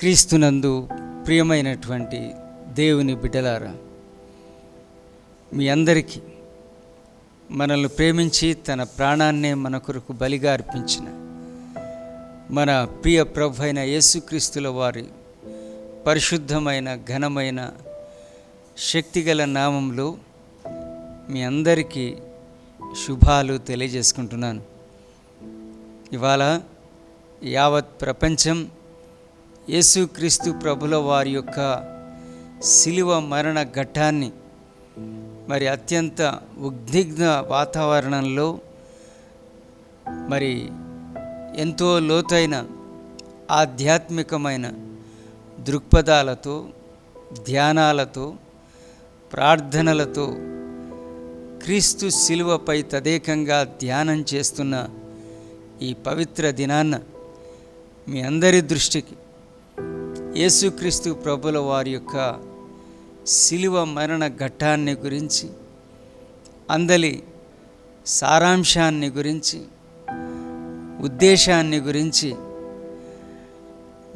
క్రీస్తునందు ప్రియమైనటువంటి దేవుని బిడ్డలారా, మీ అందరికీ మనల్ని ప్రేమించి తన ప్రాణాన్నే మన కొరకు బలిగా అర్పించిన మన ప్రియ ప్రభు అయిన యేసుక్రీస్తుల వారి పరిశుద్ధమైన ఘనమైన శక్తిగల నామంలో మీ అందరికీ శుభాలు తెలియజేసుకుంటున్నాను. ఇవాళ యావత్ ప్రపంచం యేసుక్రీస్తు ప్రభుల వారి యొక్క శిలువ మరణ ఘట్టాన్ని మరి అత్యంత ఉద్విగ్న వాతావరణంలో మరి ఎంతో లోతైన ఆధ్యాత్మికమైన దృక్పథాలతో, ధ్యానాలతో, ప్రార్థనలతో క్రీస్తు శిలువపై తదేకంగా ధ్యానం చేస్తున్న ఈ పవిత్ర దినాన్న మీ అందరి దృష్టికి యేసుక్రీస్తు ప్రభుల వారి యొక్క శిలువ మరణ ఘట్టాన్ని గురించి, అందలి సారాంశాన్ని గురించి, ఉద్దేశాన్ని గురించి,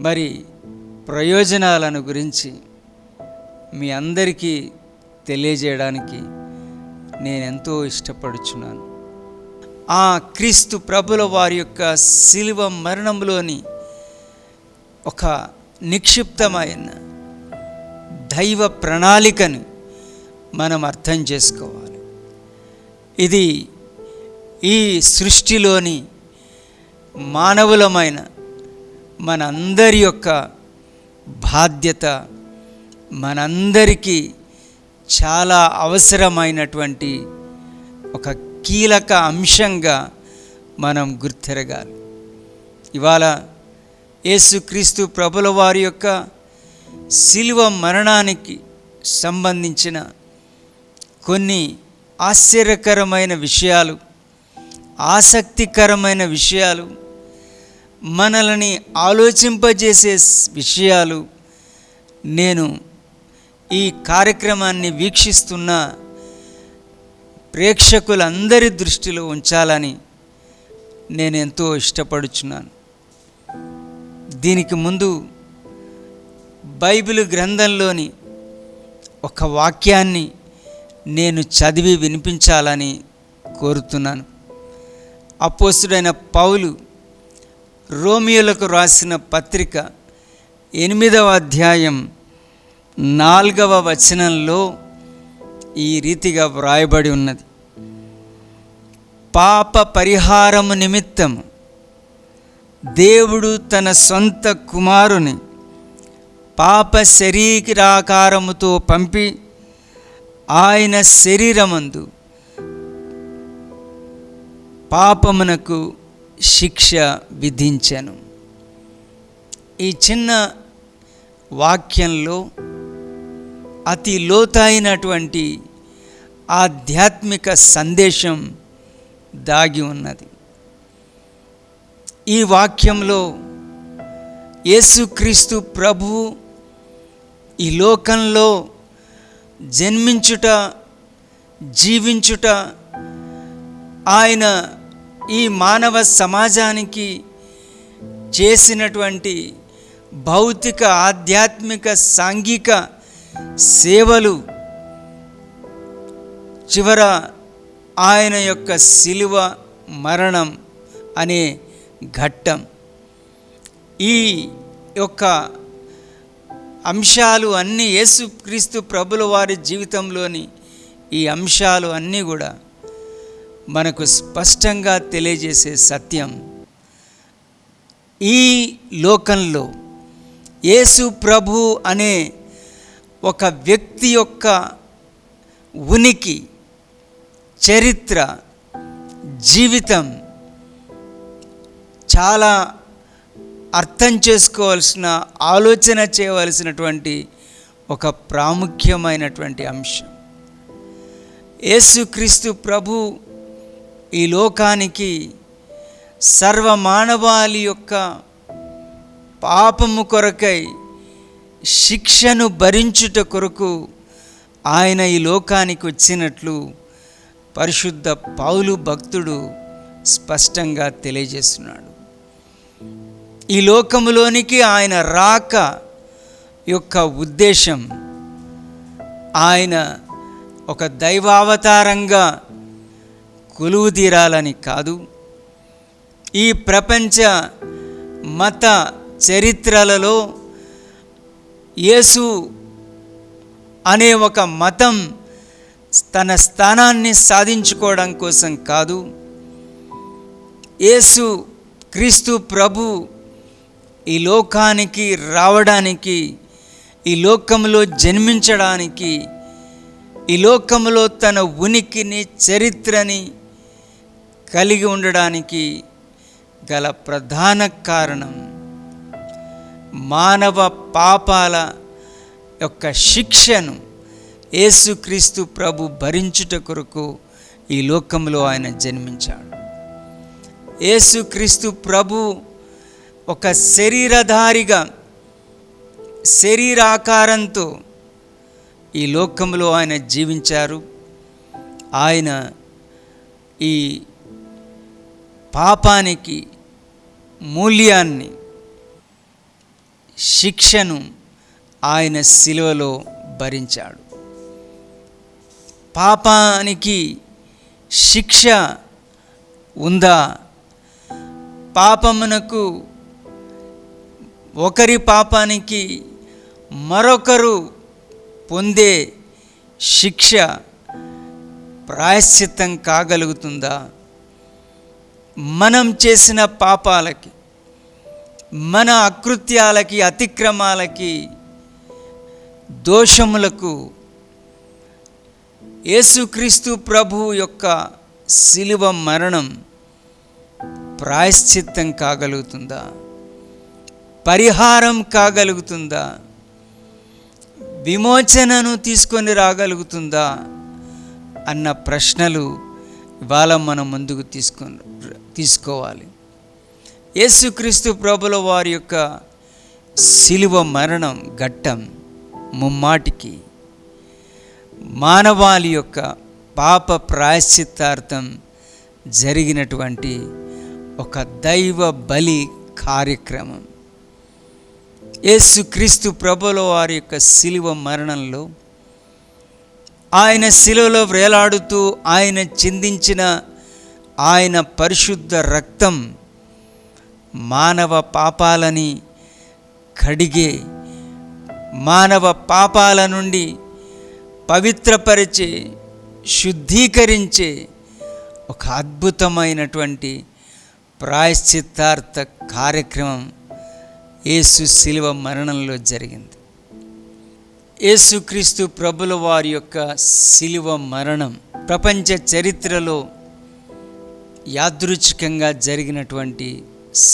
మరి ప్రయోజనాలను గురించి మీ అందరికీ తెలియజేయడానికి నేనెంతో ఇష్టపడుచున్నాను. ఆ క్రీస్తు ప్రభుల వారి యొక్క శిలువ మరణంలోని ఒక నిక్షిప్తమైన దైవ ప్రణాళికను మనం అర్థం చేసుకోవాలి. ఇది ఈ సృష్టిలోని మానవులమైన మనందరి యొక్క బాధ్యత, మనందరికీ చాలా అవసరమైనటువంటి ఒక కీలక అంశంగా మనం గుర్తెరగాలి. ఇవాళ యేసుక్రీస్తు ప్రభుల వారి యొక్క శిలువ మరణానికి సంబంధించిన కొన్ని ఆశ్చర్యకరమైన విషయాలు, ఆసక్తికరమైన విషయాలు, మనల్ని ఆలోచింపజేసే విషయాలు నేను ఈ కార్యక్రమాన్ని వీక్షిస్తున్న ప్రేక్షకులందరి దృష్టిలో ఉంచాలని నేను ఎంతో ఇష్టపడుచున్నాను. దీనికి ముందు బైబిల్ గ్రంథంలోని ఒక వాక్యాన్ని నేను చదివి వినిపించాలని కోరుతున్నాను. అపోస్తుడైన పౌలు రోమియోలకు రాసిన పత్రిక 8వ అధ్యాయం 4వ వచనంలో ఈ రీతిగా వ్రాయబడి ఉన్నది. పాప పరిహారము నిమిత్తము దేవుడు తన సొంత కుమారుని పాప శరీరాకారముతో పంపి ఆయన శరీరమందు పాపమునకు శిక్ష విధించెను. ఈ చిన్న వాక్యంలో అతి లోతైనటువంటి ఆధ్యాత్మిక సందేశం దాగి ఉన్నది. ఈ వాక్యంలో యేసుక్రీస్తు ప్రభువు ఈ లోకంలో జన్మించుట, జీవించుట, ఆయన ఈ మానవ సమాజానికి చేసినటువంటి భౌతిక, ఆధ్యాత్మిక, సాంఘిక సేవలు, చివర ఆయన యొక్క శిలువ మరణం అనే ఘట్టం, ఈ యొక్క అంశాలు అన్నీ యేసుక్రీస్తు ప్రభుల వారి జీవితంలోని ఈ అంశాలు అన్నీ కూడా మనకు స్పష్టంగా తెలియజేసే సత్యం. ఈ లోకంలో యేసు ప్రభు అనే ఒక వ్యక్తి యొక్క ఉనికి, చరిత్ర, జీవితం చాలా అర్థం చేసుకోవాల్సిన, ఆలోచన చేయవలసినటువంటి ఒక ప్రాముఖ్యమైనటువంటి అంశం. యేసుక్రీస్తు ప్రభు ఈ లోకానికి సర్వమానవాళి యొక్క పాపము కొరకై శిక్షను భరించుట కొరకు ఆయన ఈ లోకానికి వచ్చినట్లు పరిశుద్ధ పౌలు భక్తుడు స్పష్టంగా తెలియజేస్తున్నాడు. ఈ లోకములోనికి ఆయన రాక యొక్క ఉద్దేశం ఆయన ఒక దైవావతారంగా కొలువు తీరాలని కాదు. ఈ ప్రపంచ మత చరిత్రలలో యేసు అనే ఒక మతం తన స్థానాన్ని సాధించుకోవడం కోసం కాదు. యేసు క్రీస్తు ప్రభు ఈ లోకానికి రావడానికి, ఈ లోకంలో జన్మించడానికి, ఈ లోకంలో తన ఉనికిని చరిత్రని కలిగి ఉండడానికి గల ప్రధాన కారణం మానవ పాపాల యొక్క శిక్షను యేసుక్రీస్తు ప్రభు భరించుట కొరకు ఈ లోకంలో ఆయన జన్మించాడు. యేసుక్రీస్తు ప్రభు ఒక శరీరధారిగా శరీరాకారంతో ఈ లోకంలో ఆయన జీవించారు. ఆయన ఈ పాపానికి మూల్యాన్ని, శిక్షను ఆయన శిలువలో భరించాడు. పాపానికి శిక్ష ఉందా? పాపమునకు, ఒకరి పాపానికి మరొకరు పొందే శిక్ష ప్రాయశ్చిత్తం కాగలుగుతుందా? మనం చేసిన పాపాలకి, మన అకృత్యాలకి, అతిక్రమాలకి, దోషములకు యేసుక్రీస్తు ప్రభు యొక్క శిలువ మరణం ప్రాయశ్చిత్తం కాగలుగుతుందా? పరిహారం కాగలుగుతుందా? విమోచనను తీసుకొని రాగలుగుతుందా అన్న ప్రశ్నలు ఇవాళ మనం ముందుకు తీసుకోవాలి. యేసుక్రీస్తు ప్రభుల వారి యొక్క శిలువ మరణం ఘట్టం ముమ్మాటికి మానవాళి యొక్క పాప ప్రాయశ్చిత్తార్థం జరిగినటువంటి ఒక దైవ బలి కార్యక్రమం. యేసుక్రీస్తు ప్రభుల వారి యొక్క శిలువ మరణంలో, ఆయన శిలువలో వేలాడుతూ ఆయన చిందించిన ఆయన పరిశుద్ధ రక్తం మానవ పాపాలని కడిగే, మానవ పాపాల నుండి పవిత్రపరిచే, శుద్ధీకరించే ఒక అద్భుతమైనటువంటి ప్రాయశ్చిత్తార్థ కార్యక్రమం యేసు శిలువ మరణంలో జరిగింది. యేసుక్రీస్తు ప్రభుల వారి యొక్క శిలువ మరణం ప్రపంచ చరిత్రలో యాదృచ్ఛికంగా జరిగినటువంటి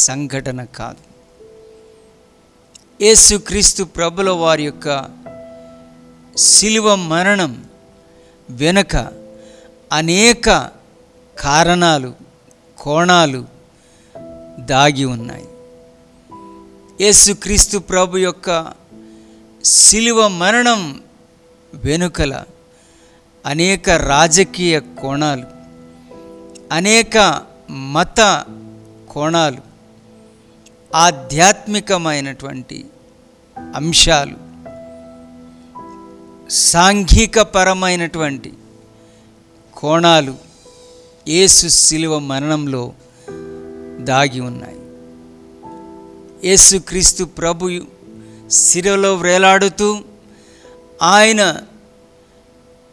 సంఘటన కాదు. యేసుక్రీస్తు ప్రభుల వారి యొక్క శిలువ మరణం వెనుక అనేక కారణాలు, కోణాలు దాగి ఉన్నాయి. యేసుక్రీస్తు ప్రభు యొక్క శిలువ మరణం వెనుకల అనేక రాజకీయ కోణాలు, అనేక మత కోణాలు, ఆధ్యాత్మికమైనటువంటి అంశాలు, సాంఘికపరమైనటువంటి కోణాలు యేసు శిలువ మరణంలో దాగి ఉన్నాయి. యేసుక్రీస్తు ప్రభు శిలువలో వేలాడుతూ ఆయన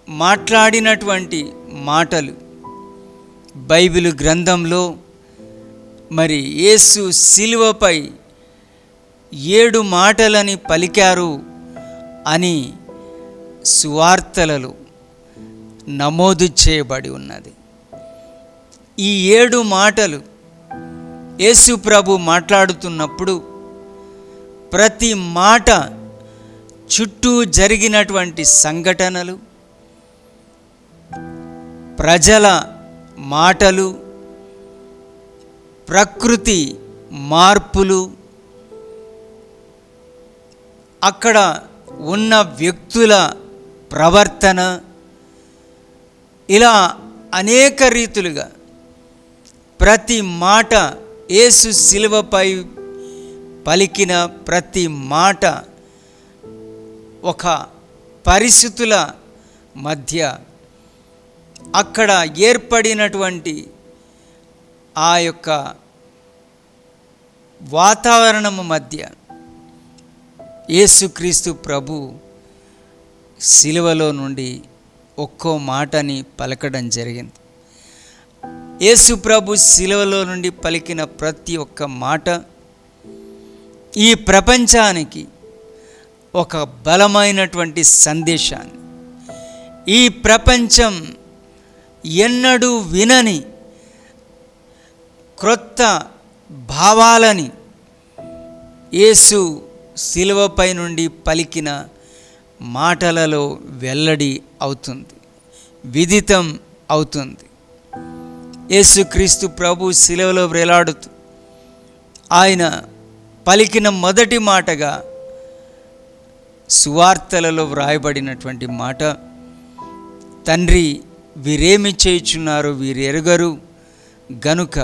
మాట్లాడినటువంటి మాటలు బైబిల్ గ్రంథంలో, మరి యేసు శిలువపై 7 మాటలని పలికారు అని సువార్తలలో నమోదు చేయబడి ఉన్నది. ఈ 7 మాటలు యేసు ప్రభు మాట్లాడుతున్నప్పుడు ప్రతి మాట చుట్టూ జరిగినటువంటి సంఘటనలు, ప్రజల మాటలు, ప్రకృతి మార్పులు, అక్కడ ఉన్న వ్యక్తుల ప్రవర్తన, ఇలా అనేక రీతులుగా ప్రతి మాట యేసు శిలువపై పలికిన ప్రతి మాట ఒక పరిస్థితుల మధ్య, అక్కడ ఏర్పడినటువంటి ఆ యొక్క వాతావరణము మధ్య యేసుక్రీస్తు ప్రభు సిలువలో నుండి ఒక్కో మాటని పలకడం జరిగింది. యేసు ప్రభు సిలువలో నుండి పలికిన ప్రతి ఒక్క మాట ఈ ప్రపంచానికి ఒక బలమైనటువంటి సందేశాన్ని, ఈ ప్రపంచం ఎన్నడూ వినని క్రొత్త భావాలని యేసు సిలువపై నుండి పలికిన మాటలలో వెల్లడి అవుతుంది, విదితం అవుతుంది. యేసుక్రీస్తు ప్రభు సిలువలో వేలాడుతూ ఆయన పలికిన మొదటి మాటగా సువార్తలలో వ్రాయబడినటువంటి మాట, తండ్రి వీరేమి చేయుచున్నారు వీరు ఎరుగరు గనుక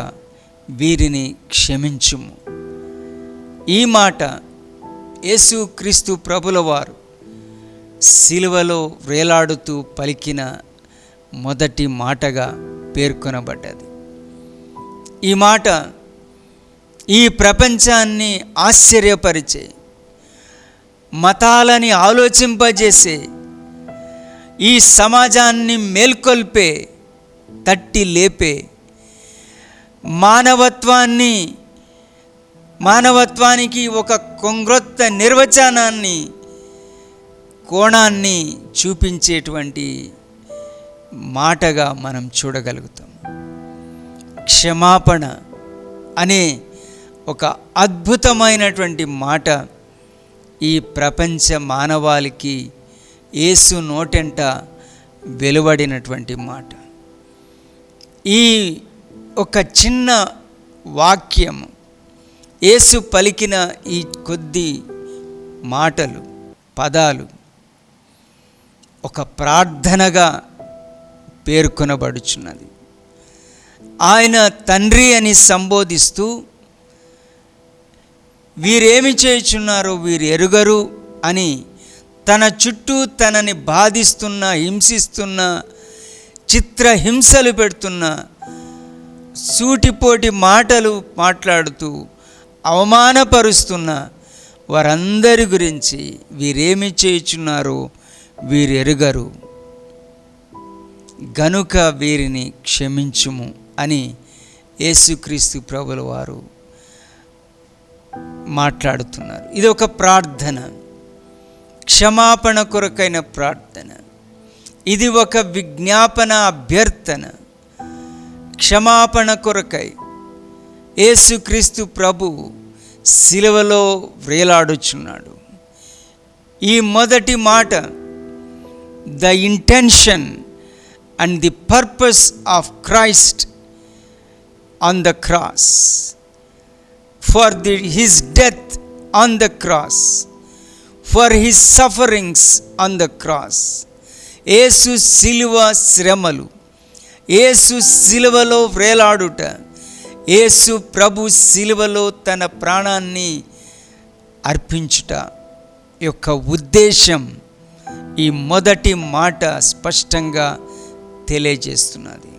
వీరిని క్షమించుము. ఈ మాట యేసుక్రీస్తు ప్రభుల వారు సిలువలో వేలాడుతూ పలికిన మొదటి మాటగా పేర్కొనబడ్డది. ఈ మాట ఈ ప్రపంచాన్ని ఆశ్చర్యపరిచే, మతాలని ఆలోచింపజేసే, ఈ సమాజాన్ని మేల్కొల్పే, తట్టి లేపే, మానవత్వానికి ఒక కొంగ్రొత్త నిర్వచనాన్ని, కోణాన్ని చూపించేటువంటి మాటగా మనం చూడగలుగుతాం. క్షమాపణ అనే ఒక అద్భుతమైనటువంటి మాట ఈ ప్రపంచ మానవాళికి యేసు నోటెంట వెలువడినటువంటి మాట. ఈ ఒక చిన్న వాక్యం, యేసు పలికిన ఈ కొద్ది మాటలు, పదాలు ఒక ప్రార్థనగా పేర్కొనబడుచున్నది. ఆయన తండ్రి అని సంబోధిస్తూ వీరేమి చేయుచున్నారో వీరు ఎరుగరు అని తన చుట్టూ తనని బాధిస్తున్న, హింసిస్తున్న, చిత్రహింసలు పెడుతున్న, సూటిపోటి మాటలు మాట్లాడుతూ అవమానపరుస్తున్న వారందరి గురించి వీరేమి చేయుచున్నారో వీరు ఎరుగరు గనుక వీరిని క్షమించుము అని యేసుక్రీస్తు ప్రభుల వారు మాట్లాడుతున్నారు. ఇది ఒక ప్రార్థన, క్షమాపణ కొరకైన ప్రార్థన. ఇది ఒక విజ్ఞాపన, అభ్యర్థన. క్షమాపణ కొరకై యేసుక్రీస్తు ప్రభు సిలువలో వేలాడుచున్నాడు. ఈ మొదటి మాట, the intention and the purpose of Christ on the cross, for his death on the cross, for his sufferings on the cross. యేసు సిలువ శ్రమలు, యేసు సిలువలో వేలాడుట, యేసు ప్రభు సిలువలో తన ప్రాణాన్ని అర్పించుట యొక్క ఉద్దేశం ఈ మొదటి మాట స్పష్టంగా తెలియజేస్తున్నది.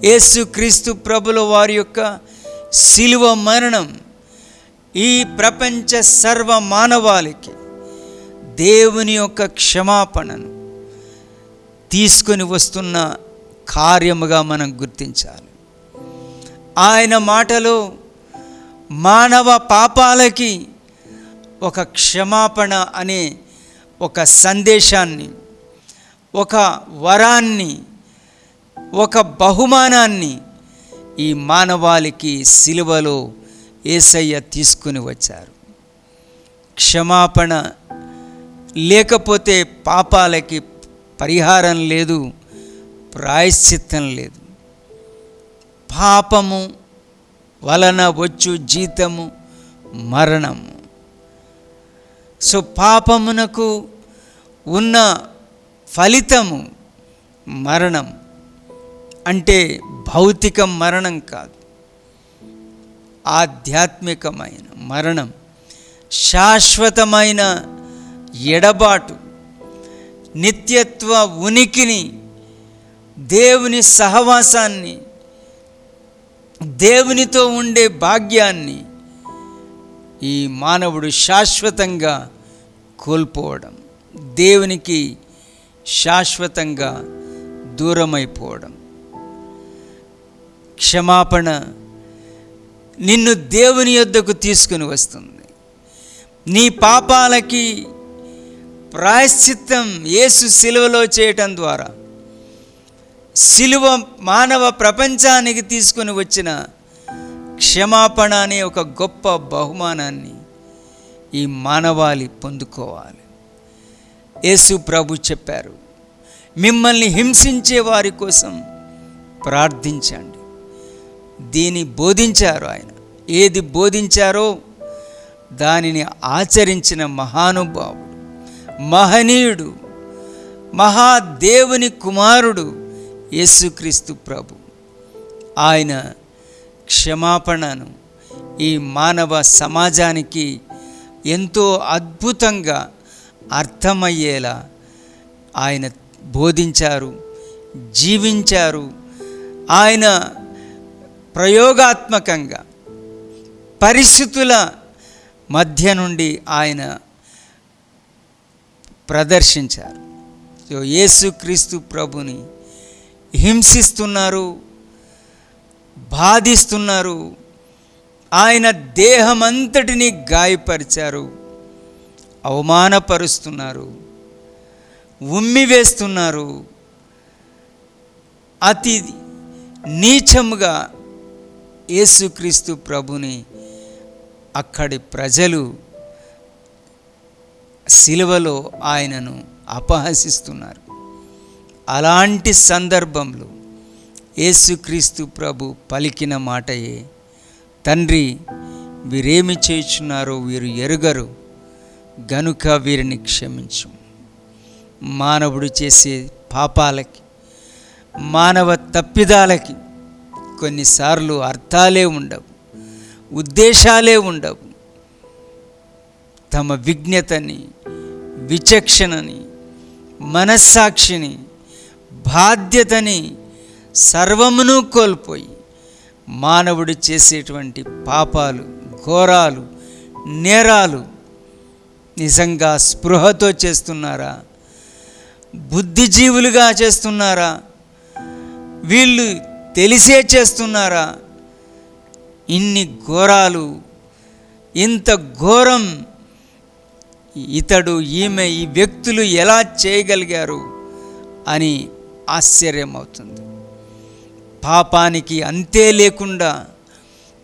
యేసుక్రీస్తు ప్రభుల వారి యొక్క సిలువ మరణం ఈ ప్రపంచ సర్వ మానవాళికి దేవుని యొక్క క్షమాపణను తీసుకొని వస్తున్న కార్యముగా మనం గుర్తించాలి. ఆయన మాటలో మానవ పాపాలకి ఒక క్షమాపణ అనే ఒక సందేశాన్ని, ఒక వరాన్ని, ఒక బహుమానాన్ని ఈ మానవాళికి సిలువలో యేసయ్య తీసుకుని వచ్చారు. క్షమాపణ లేకపోతే పాపాలకి పరిహారం లేదు, ప్రాయశ్చిత్తం లేదు. పాపము వలన వచ్చు జీతము మరణము. సో పాపమునకు ఉన్న ఫలితము మరణం. అంటే భౌతిక మరణం కాదు, ఆధ్యాత్మికమైన మరణం, శాశ్వతమైన ఎడబాటు, నిత్యత్వ ఉనికిని, దేవుని సహవాసాన్ని, దేవునితో ఉండే భాగ్యాన్ని ఈ మానవుడు శాశ్వతంగా కోల్పోవడం, దేవునికి శాశ్వతంగా దూరమైపోవడం. క్షమాపణ నిన్ను దేవుని యొద్దకు తీసుకుని వస్తుంది. నీ పాపాలకి ప్రాయశ్చిత్తం యేసు సిలువలో చేయటం ద్వారా, సిలువ మానవ ప్రపంచానికి తీసుకుని వచ్చిన క్షమాపణ అనే ఒక గొప్ప బహుమానాన్ని ఈ మానవాళి పొందుకోవాలి. యేసు ప్రభు చెప్పారు, మిమ్మల్ని హింసించే వారి కోసం ప్రార్థించండి. దీన్ని బోధించారు ఆయన. ఏది బోధించారో దానిని ఆచరించిన మహానుభావుడు, మహనీయుడు, మహాదేవుని కుమారుడు యేసుక్రీస్తు ప్రభు. ఆయన క్షమాపణను ఈ మానవ సమాజానికి ఎంతో అద్భుతంగా అర్థమయ్యేలా ఆయన బోధించారు, జీవించారు. ఆయన ప్రయోగాత్మకంగా పరిస్థితుల మధ్య నుండి ఆయన ప్రదర్శించారు. యేసుక్రీస్తు ప్రభుని హింసిస్తున్నారు, బాధిస్తున్నారు, ఆయన దేహమంతటిని గాయపరిచారు, అవమానపరుస్తున్నారు, ఉమ్మివేస్తున్నారు. అతి నీచముగా యేసుక్రీస్తు ప్రభుని అక్కడి ప్రజలు సిలువలో ఆయనను అపహసిస్తున్నారు. అలాంటి సందర్భంలో యేసుక్రీస్తు ప్రభు పలికిన మాటయే, తండ్రి వీరేమి చేయుచున్నారో వీరు ఎరుగరు గనుక వీరిని క్షమించు. మానవుడు చేసే పాపాలకి, మానవ తప్పిదాలకి కొన్నిసార్లు అర్థాలే ఉండవు, ఉద్దేశాలే ఉండవు. తమ విజ్ఞతని, విచక్షణని, మనస్సాక్షిని, బాధ్యతని సర్వమును కోల్పోయి మానవుడు చేసేటువంటి పాపాలు, ఘోరాలు, నేరాలు నిజంగా స్పృహతో చేస్తున్నారా? బుద్ధిజీవులుగా చేస్తున్నారా? వీళ్ళు తెలిసే చేస్తున్నారా? ఇన్ని ఘోరాలు, ఇంత ఘోరం ఇతడు, ఈమె, ఈ వ్యక్తులు ఎలా చేయగలిగారు అని ఆశ్చర్యమవుతుంది. పాపానికి అంతే లేకుండా,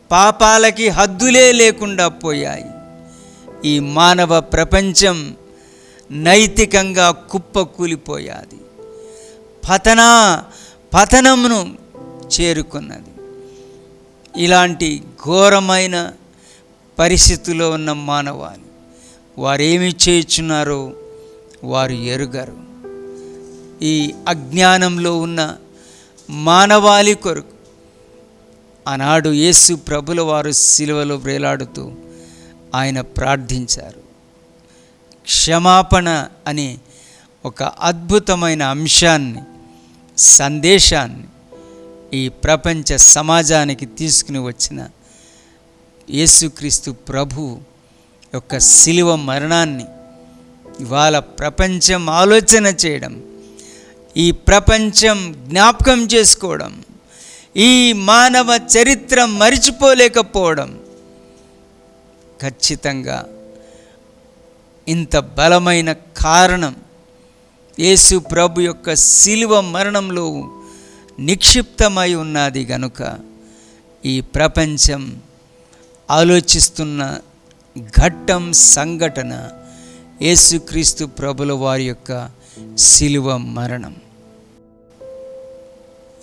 పాపాలకి హద్దులే లేకుండా పోయాయి. ఈ మానవ ప్రపంచం నైతికంగా కుప్పకూలిపోయాది, పతనమును చేరుకున్నది. ఇలాంటి ఘోరమైన పరిస్థితిలో ఉన్న మానవాళి వారేమి చేయుచున్నారో వారు ఎరుగరు. ఈ అజ్ఞానంలో ఉన్న మానవాళి కొరకు ఆనాడు యేసు ప్రభుల వారు సిలువలో వేలాడుతూ ఆయన ప్రార్థించారు. క్షమాపణ అనే ఒక అద్భుతమైన అంశాన్ని, సందేశాన్ని ఈ ప్రపంచ సమాజానికి తీసుకుని వచ్చిన యేసుక్రీస్తు ప్రభు యొక్క సిలువ మరణాన్ని ఇవాళ ప్రపంచం ఆలోచన చేయడం, ఈ ప్రపంచం జ్ఞాపకం చేసుకోవడం, ఈ మానవ చరిత్ర మరిచిపోలేకపోవడం ఖచ్చితంగా ఇంత బలమైన కారణం యేసు ప్రభు యొక్క సిలువ మరణంలో నిక్షిప్తమై ఉన్నది గనుక ఈ ప్రపంచం ఆలోచిస్తున్న ఘట్టం, సంఘటన యేసుక్రీస్తు ప్రభుల వారి యొక్క సిలువ మరణం.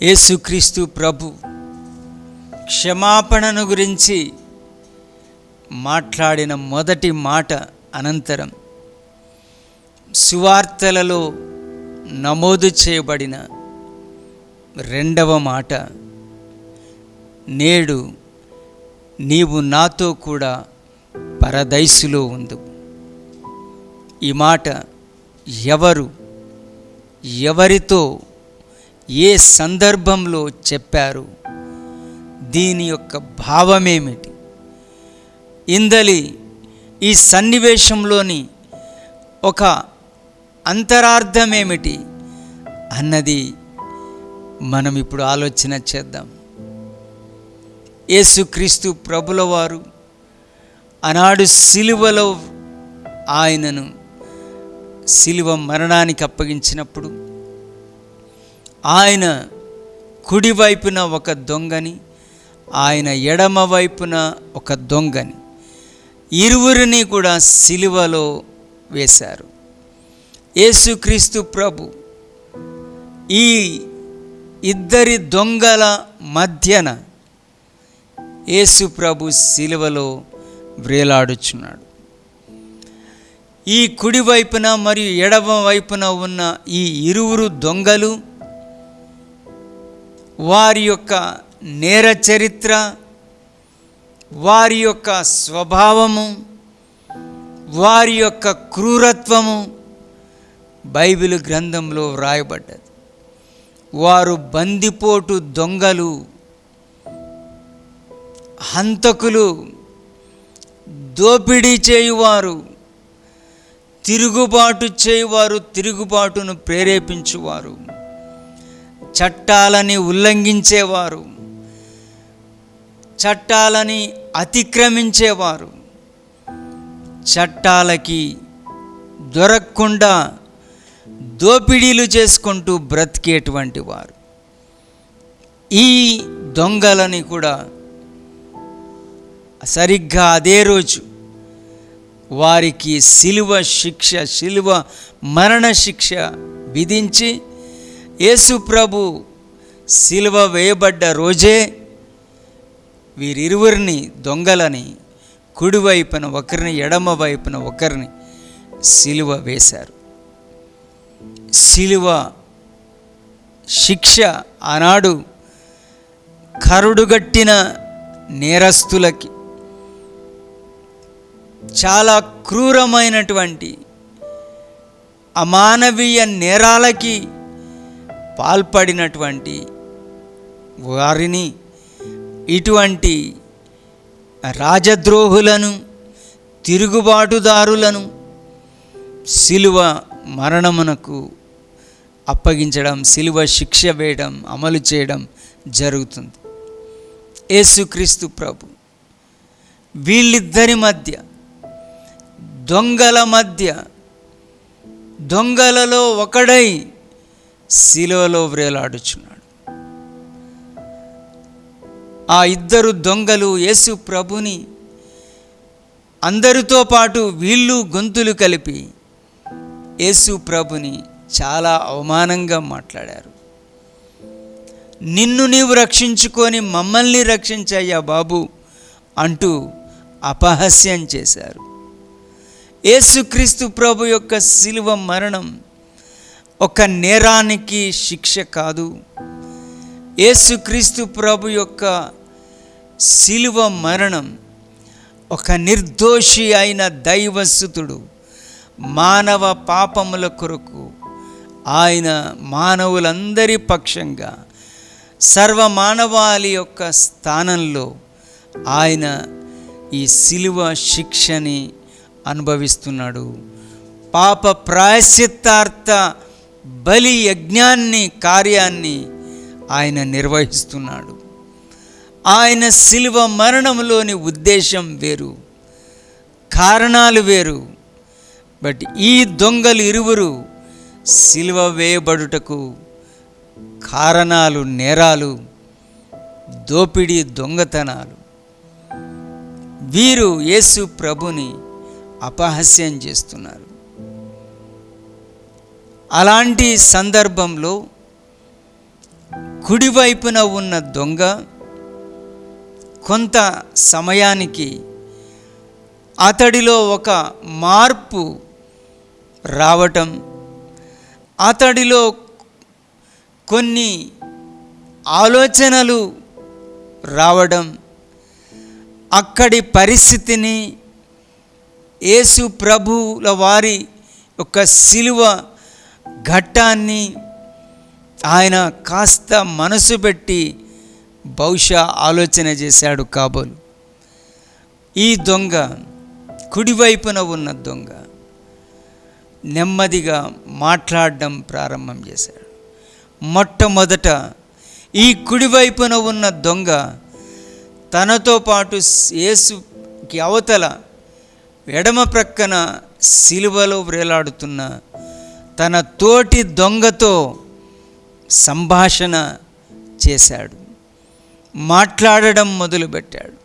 యేసుక్రీస్తు ప్రభు క్షమాపణను గురించి మాట్లాడిన మొదటి మాట అనంతరం సువార్తలలో నమోదు చేయబడిన రెండవ మాట, నేడు నీవు నాతో కూడా పరదైసులో ఉందు. ఈ మాట ఎవరు, ఎవరితో, ఏ సందర్భంలో చెప్పారు? దీని యొక్క భావమేమిటి? ఇందలి ఈ సన్నివేశంలోని ఒక అంతరార్థమేమిటి అన్నది మనం ఇప్పుడు ఆలోచన చేద్దాం. యేసుక్రీస్తు ప్రభుల వారు ఆనాడు సిలువలో ఆయనను సిలువ మరణానికి అప్పగించినప్పుడు ఆయన కుడివైపున ఒక దొంగని, ఆయన ఎడమ వైపున ఒక దొంగని, ఇరువురిని కూడా సిలువలో వేశారు. యేసుక్రీస్తు ప్రభు ఈ ఇద్దరి దొంగల మధ్యన యేసు ప్రభు సిలువలో వ్రేలాడుచున్నాడు. ఈ కుడి వైపున మరియు ఎడమ వైపున ఉన్న ఈ ఇరువురు దొంగలు వారి యొక్క నేర చరిత్ర, వారి యొక్క స్వభావము, వారి యొక్క క్రూరత్వము బైబిల్ గ్రంథంలో వ్రాయబడ్డది. వారు బందిపోటు దొంగలు, హంతకులు, దోపిడీ చేయువారు, తిరుగుబాటు చేయువారు, తిరుగుబాటును ప్రేరేపించువారు, చట్టాలని ఉల్లంఘించేవారు, చట్టాలని అతిక్రమించేవారు, చట్టాలకి దొరకకుండా దోపిడీలు చేసుకుంటూ బ్రతికేటువంటి వారు. ఈ దొంగలని కూడా సరిగ్గా అదే రోజు వారికి శిలువ మరణ శిక్ష విధించి యేసు ప్రభు శిలువ వేయబడ్డ రోజే వీరిరువురిని దొంగలని కుడివైపున ఒకరిని, ఎడమ వైపున ఒకరిని శిలువ వేశారు. శిలువ శిక్ష ఆనాడు కరుడుగట్టిన నేరస్తులకి, చాలా క్రూరమైనటువంటి అమానవీయ నేరాలకి పాల్పడినటువంటి వారిని, ఇటువంటి రాజద్రోహులను, తిరుగుబాటుదారులను శిలువ మరణమునకు అప్పగించడం, శిలువ శిక్ష వేయడం, అమలు చేయడం జరుగుతుంది. యేసుక్రీస్తు ప్రభు వీళ్ళిద్దరి మధ్య, దొంగల మధ్య, దొంగలలో ఒకడై శిలువలో వ్రేలాడుచున్నాడు. ఆ ఇద్దరు దొంగలు యేసు ప్రభుని అందరితో పాటు వీళ్ళు గొంతులు కలిపి యేసు ప్రభుని చాలా అవమానంగా మాట్లాడారు. నిన్ను నీవు రక్షించుకొని మమ్మల్ని రక్షించయ్యా బాబు అంటూ అపహాస్యం చేశారు. యేసుక్రీస్తు ప్రభు యొక్క శిలువ మరణం ఒక నేరానికి శిక్ష కాదు. యేసుక్రీస్తు ప్రభు యొక్క శిలువ మరణం ఒక నిర్దోషి అయిన దైవసుతుడు మానవ పాపముల కొరకు ఆయన మానవులందరి పక్షంగా సర్వమానవాళి యొక్క స్థానంలో ఆయన ఈ శిలువ శిక్షని అనుభవిస్తున్నాడు. పాప ప్రాయశ్చిత్తార్థ బలి యజ్ఞాన్ని, కార్యాన్ని ఆయన నిర్వహిస్తున్నాడు. ఆయన శిలువ మరణంలోని ఉద్దేశం వేరు, కారణాలు వేరు. బట్ ఈ దొంగలు ఇరువురు శిలువ వేయబడుటకు కారణాలు, నేరాలు, దోపిడీ, దొంగతనాలు. వీరు యేసు ప్రభుని అపహాస్యం చేస్తున్నారు. అలాంటి సందర్భంలో కుడివైపున ఉన్న దొంగ కొంత సమయానికి అతడిలో ఒక మార్పు రావటం, అతడిలో కొన్ని ఆలోచనలు రావడం, అక్కడి పరిస్థితిని యేసు ప్రభువుల వారి యొక్క శిలువ ఘట్టాన్ని ఆయన కాస్త మనసు పెట్టి బహుశా ఆలోచన చేశాడు కాబోలు. ఈ దొంగ, కుడివైపున ఉన్న దొంగ నెమ్మదిగా మాట్లాడడం ప్రారంభం చేశాడు. మొట్టమొదట ఈ కుడివైపున ఉన్న దొంగ తనతో పాటు యేసుకి అవతల ఎడమ ప్రక్కన సిలువలో వేలాడుతున్న తన తోటి దొంగతో సంభాషణ చేశాడు, మాట్లాడడం మొదలుపెట్టాడు.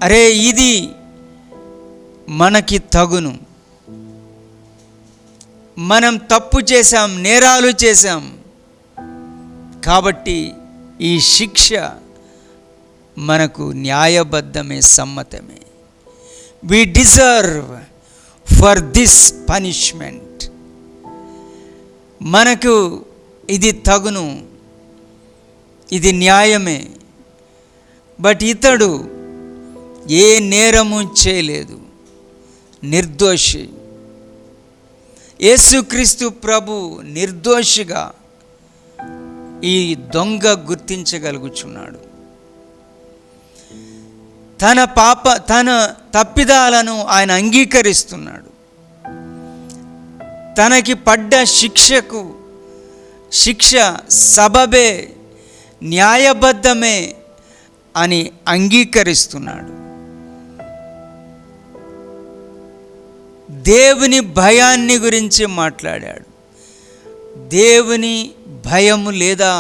అరే, ఇది మనకి తగును, మనం తప్పు చేశాం, నేరాలు చేశాం, కాబట్టి ఈ శిక్ష మనకు న్యాయబద్ధమే, సమ్మతమే. We deserve for this punishment. మనకు ఇది తగును, ఇది న్యాయమే. బట్ ఇతడు ఏ నేరము చేయలేదు, నిర్దోషి. యేసుక్రీస్తు ప్రభు నిర్దోషిగా ఈ దొంగ గుర్తించగలుగుచున్నాడు. తన తప్పిదాలను ఆయన అంగీకరిస్తున్నాడు. తనకి పడ్డ శిక్ష సబబే, న్యాయబద్ధమే అని అంగీకరిస్తున్నాడు. దేవుని భయాన్ని గురించి మాట్లాడాడు. దేవుని భయము లేదా,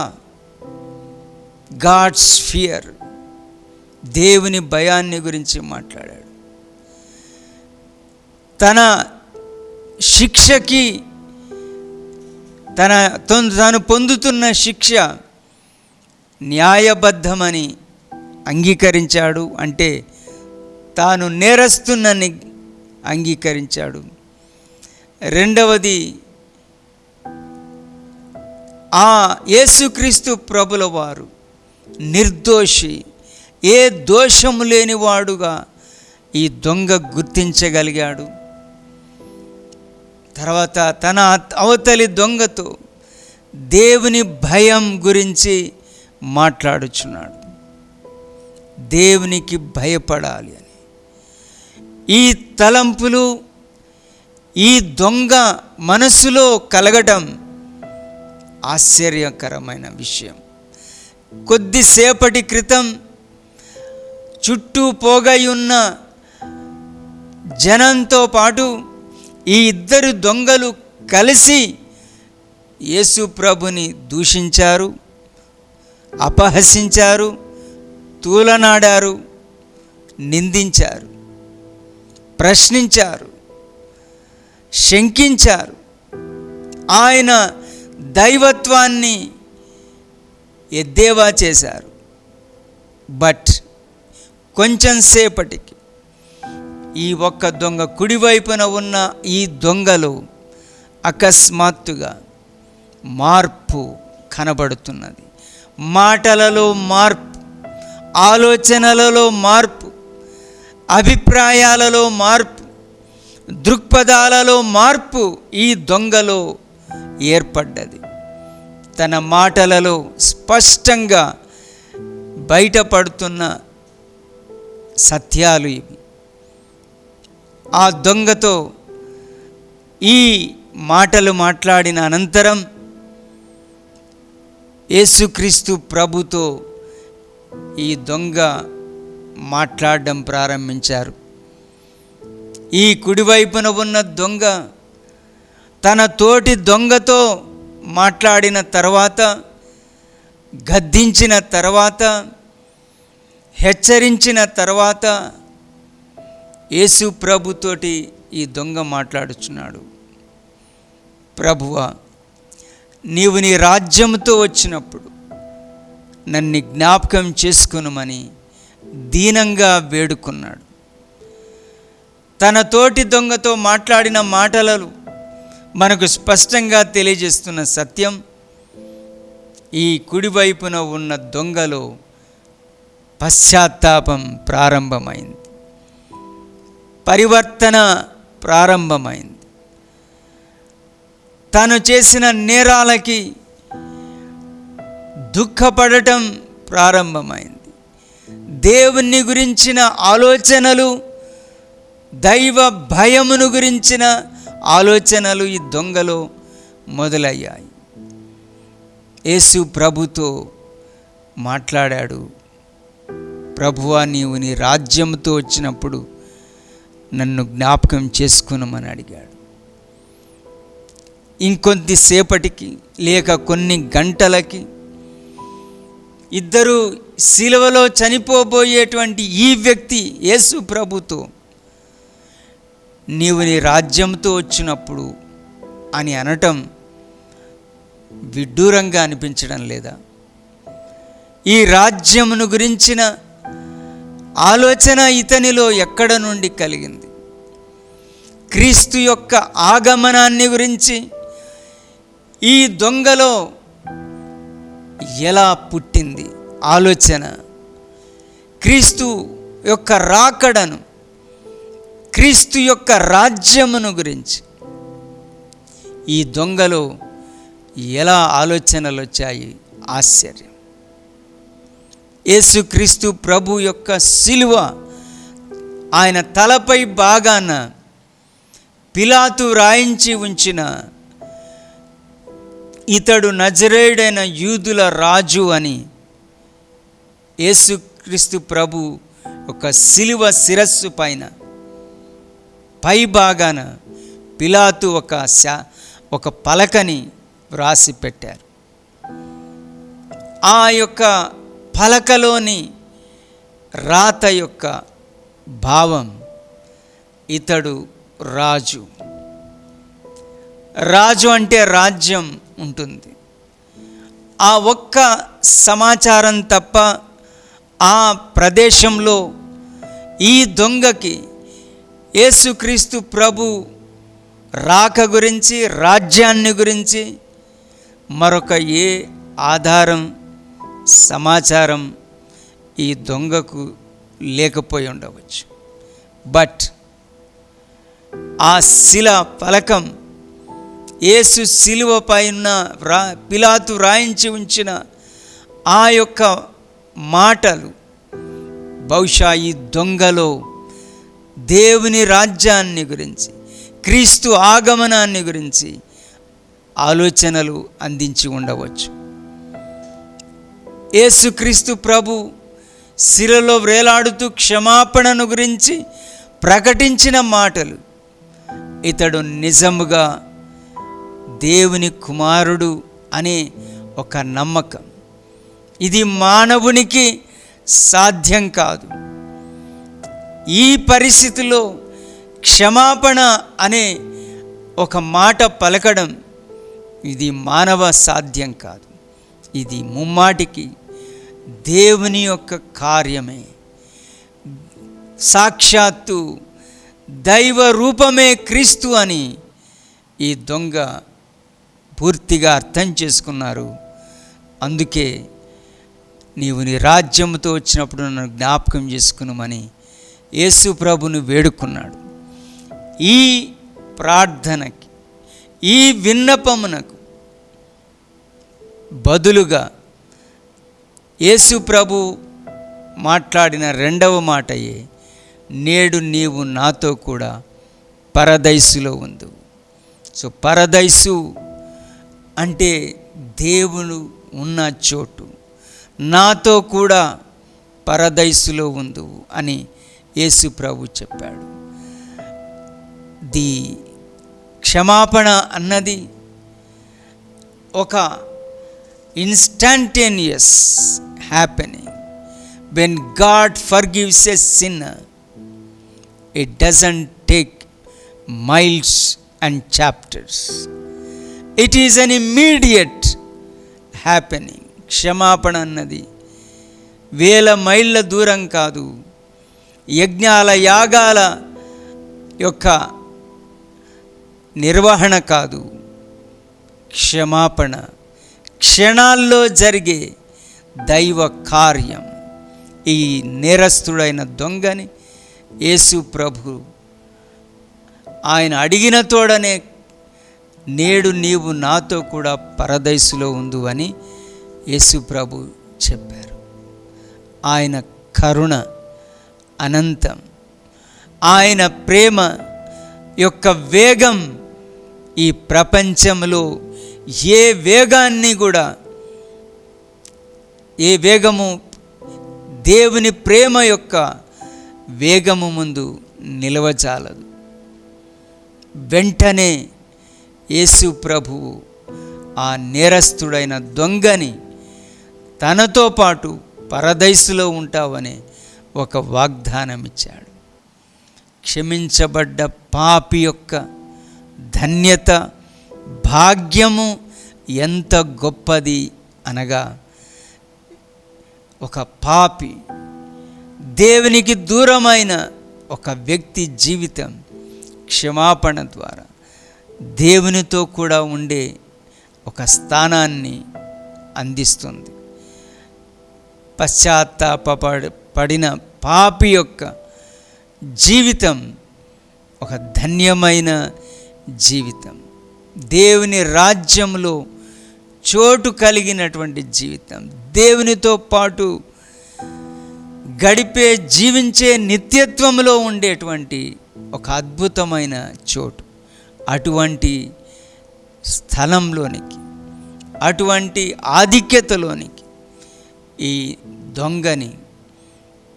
గాడ్స్ ఫియర్, దేవుని భయాన్ని గురించి మాట్లాడాడు. తన శిక్షకి, తాను పొందుతున్న శిక్ష న్యాయబద్ధమని అంగీకరించాడు. అంటే తాను నేరస్తున్నని అంగీకరించాడు. రెండవది, ఆ యేసుక్రీస్తు ప్రభుల వారు నిర్దోషి, ఏ దోషము లేనివాడుగా ఈ దొంగ గుర్తించగలిగాడు. తర్వాత తన అవతలి దొంగతో దేవుని భయం గురించి మాట్లాడుచున్నాడు. దేవునికి భయపడాలి అని ఈ తలంపులు ఈ దొంగ మనసులో కలగటం ఆశ్చర్యకరమైన విషయం. కొద్దిసేపటి క్రితం చుట్టూ పోగయున్న జనంతో పాటు ఈ ఇద్దరు దొంగలు కలిసి యేసు ప్రభుని దూషించారు, అపహసించారు, తూలనాడారు, నిందించారు, ప్రశ్నించారు, శంకించారు. ఆయన దైవత్వాన్ని ఎద్దేవా చేశారు. బట్ కొంచెం సేపటికి ఈ ఒక్క దొంగ, కుడివైపున ఉన్న ఈ దొంగలో అకస్మాత్తుగా మార్పు కనబడుతున్నది. మాటలలో మార్పు, ఆలోచనలలో మార్పు, అభిప్రాయాలలో మార్పు, దృక్పథాలలో మార్పు ఈ దొంగలో ఏర్పడ్డది. తన మాటలలో స్పష్టంగా బయటపడుతున్న సత్యాలు ఇవి. ఆ దొంగతో ఈ మాటలు మాట్లాడిన అనంతరం యేసుక్రీస్తు ప్రభుతో ఈ దొంగ మాట్లాడడం ప్రారంభించారు. ఈ కుడివైపున ఉన్న దొంగ తన తోటి దొంగతో మాట్లాడిన తర్వాత, గద్దించిన తర్వాత, హెచ్చరించిన తర్వాత యేసు ప్రభుతోటి ఈ దొంగ మాట్లాడుచున్నాడు. ప్రభువా, నీవు నీ రాజ్యంతో వచ్చినప్పుడు నన్ను జ్ఞాపకం చేసుకొనుమని దీనంగా వేడుకున్నాడు. తన తోటి దొంగతో మాట్లాడిన మాటలు మనకు స్పష్టంగా తెలియజేస్తున్న సత్యం, ఈ కుడివైపున ఉన్న దొంగలో పశ్చాత్తాపం ప్రారంభమైంది. పరివర్తన ప్రారంభమైంది. తను చేసిన నేరాలకి దుఃఖపడటం ప్రారంభమైంది. దేవుని గురించిన ఆలోచనలు, దైవ భయమును గురించిన ఆలోచనలు ఈ దొంగలో మొదలయ్యాయి. యేసు ప్రభుతో మాట్లాడాడు. ప్రభువా, నీవు నీ రాజ్యంతో వచ్చినప్పుడు నన్ను జ్ఞాపకం చేసుకునమని అడిగాడు. ఇంకొద్దిసేపటికి లేక కొన్ని గంటలకి ఇద్దరు సిలువలో చనిపోబోయేటువంటి ఈ వ్యక్తి యేసు ప్రభుతో నీవు నీ రాజ్యంతో వచ్చినప్పుడు అని అనటం విడ్డూరంగా అనిపించడం లేదా? ఈ రాజ్యమును గురించిన ఆలోచన ఇతనిలో ఎక్కడ నుండి కలిగింది? క్రీస్తు యొక్క ఆగమనాన్ని గురించి ఈ దొంగలో ఎలా పుట్టింది ఆలోచన? క్రీస్తు యొక్క రాకడను, క్రీస్తు యొక్క రాజ్యమును గురించి ఈ దొంగలో ఎలా ఆలోచనలు వచ్చాయి? ఆశ్చర్యం. యేసుక్రీస్తు ప్రభు యొక్క సిలువ ఆయన తలపై భాగాన పిలాతు రాయించి ఉంచిన ఇతడు నజరేయుడైన యూదుల రాజు అని యేసుక్రీస్తు ప్రభు ఒక సిలువ శిరస్సు పైన పై భాగాన పిలాతు ఒక పలకని వ్రాసి పెట్టారు. ఆ యొక్క పలకలోని రాత యొక్క భావం ఇతడు రాజు. రాజు అంటే రాజ్యం ఉంటుంది. ఆ ఒక్క సమాచారం తప్ప ఆ ప్రదేశంలో ఈ దొంగకి యేసుక్రీస్తు ప్రభు రాక గురించి, రాజ్యాన్ని గురించి మరొక ఏ ఆధారం, సమాచారం ఈ దొంగకు లేకపోయి ఉండవచ్చు. బట్ ఆ శిల పలకం, యేసు శిలువ పైన పిలాతు రాయించి ఉంచిన ఆ యొక్క మాటలు బహుశా ఈ దొంగలో దేవుని రాజ్యాన్ని గురించి, క్రీస్తు ఆగమనాన్ని గురించి ఆలోచనలు అందించి ఉండవచ్చు. యేసుక్రీస్తు ప్రభు శిలలో వేలాడుతూ క్షమాపణను గురించి ప్రకటించిన మాటలు ఇతడు నిజముగా దేవుని కుమారుడు అనే ఒక నమ్మకం, ఇది మానవునికి సాధ్యం కాదు. ఈ పరిస్థితిలో క్షమాపణ అనే ఒక మాట పలకడం ఇది మానవ సాధ్యం కాదు. ఇది ముమ్మాటికి దేవుని యొక్క కార్యమే. సాక్షాత్తు దైవ రూపమే క్రీస్తు అని ఈ దొంగ పూర్తిగా అర్థం చేసుకున్నారు. అందుకే నీవు నీ రాజ్యంతో వచ్చినప్పుడు నన్ను జ్ఞాపకం చేసుకున్నామని యేసు ప్రభుని వేడుకున్నాడు. ఈ ప్రార్థనకి, ఈ విన్నపమునకు బదులుగా యేసు ప్రభు మాట్లాడిన రెండవ మాటయే, నేడు నీవు నాతో కూడా పరదైసులో ఉందువు. సో పరదైసు అంటే దేవుడు ఉన్న చోటు, నాతో కూడా పరదైసులో ఉందువు అని యేసు ప్రభు చెప్పాడు. క్షమాపణ అన్నది ఒక instantaneous happening. When God forgives a sinner, it doesn't take miles and chapters. It is an immediate happening. క్షమాపణ అన్నది వేల మైళ్ళ దూరం కాదు, యజ్ఞాల యాగాల యొక్క నిర్వహణ కాదు. క్షమాపణ క్షణాల్లో జరిగే దైవ కార్యం. ఈ నేరస్తుడైన దొంగని యేసు ప్రభు ఆయన అడిగిన తోడనే నేడు నీవు నాతో కూడా పరదైసులో ఉండు అని యేసు ప్రభు చెప్పారు. ఆయన కరుణ అనంతం, ఆయన ప్రేమ యొక్క వేగం ఈ ప్రపంచంలో ఏ వేగాన్ని కూడా, ఏ వేగము దేవుని ప్రేమ యొక్క వేగము ముందు నిలవజాలదు. వెంటనే యేసు ప్రభువు ఆ నేరస్తుడైన దొంగని తనతో పాటు పరదైసులో ఉంటావనే ఒక వాగ్దానం ఇచ్చాడు. క్షమించబడ్డ పాపి యొక్క ధన్యత, భాగ్యము ఎంత గొప్పది అనగా, ఒక పాపి, దేవునికి దూరమైన ఒక వ్యక్తి జీవితం క్షమాపణ ద్వారా దేవునితో కూడా ఉండే ఒక స్థానాన్ని అందిస్తుంది. పశ్చాత్తాపడిన పాపి యొక్క జీవితం ఒక ధన్యమైన జీవితం, దేవుని రాజ్యంలో చోటు కలిగినటువంటి జీవితం, దేవునితో పాటు గడిపే జీవించే నిత్యత్వంలో ఉండేటువంటి ఒక అద్భుతమైన చోటు. అటువంటి స్థలంలోనికి, అటువంటి ఆధిక్యతలోనికి ఈ దొంగని,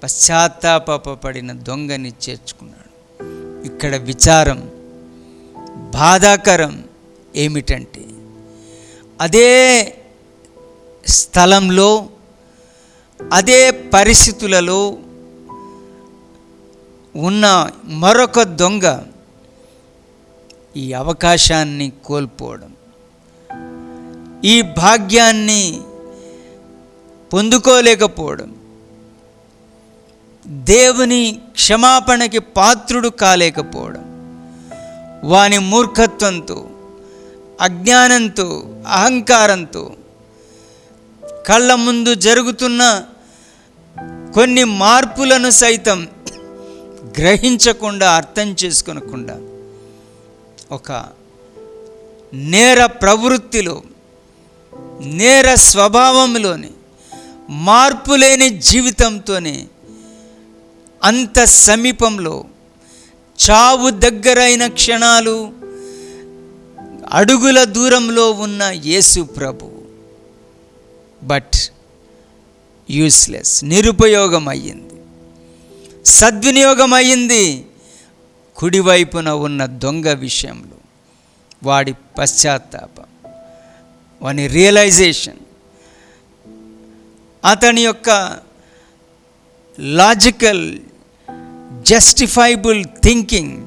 పశ్చాత్తాపడిన దొంగని చేర్చుకున్నాడు. ఇక్కడ విచారం, బాధాకరం ఏమిటంటే, అదే స్థలంలో, అదే పరిస్థితులలో ఉన్న మరొక దొంగ ఈ అవకాశాన్ని కోల్పోవడం, ఈ భాగ్యాన్ని పొందుకోలేకపోవడం, దేవుని క్షమాపణకి పాత్రుడు కాలేకపోవడం, వాని మూర్ఖత్వంతో, అజ్ఞానంతో, అహంకారంతో కళ్ళ ముందు జరుగుతున్న కొన్ని మార్పులను సైతం గ్రహించకుండా, అర్థం చేసుకోనకుండా ఒక నేర ప్రవృత్తిలో, నేర స్వభావంలోని మార్పు లేని జీవితంతోనే అంత సమీపంలో, చావు దగ్గరైన క్షణాలు అడుగుల దూరంలో ఉన్న యేసు ప్రభు బట్ యూస్లెస్, నిరుపయోగం అయ్యింది, సద్వినియోగం అయ్యింది కుడివైపున ఉన్న దొంగ విషయంలో. వాడి పశ్చాత్తాపం, వాని రియలైజేషన్, అతని యొక్క లాజికల్ జస్టిఫైబుల్ థింకింగ్,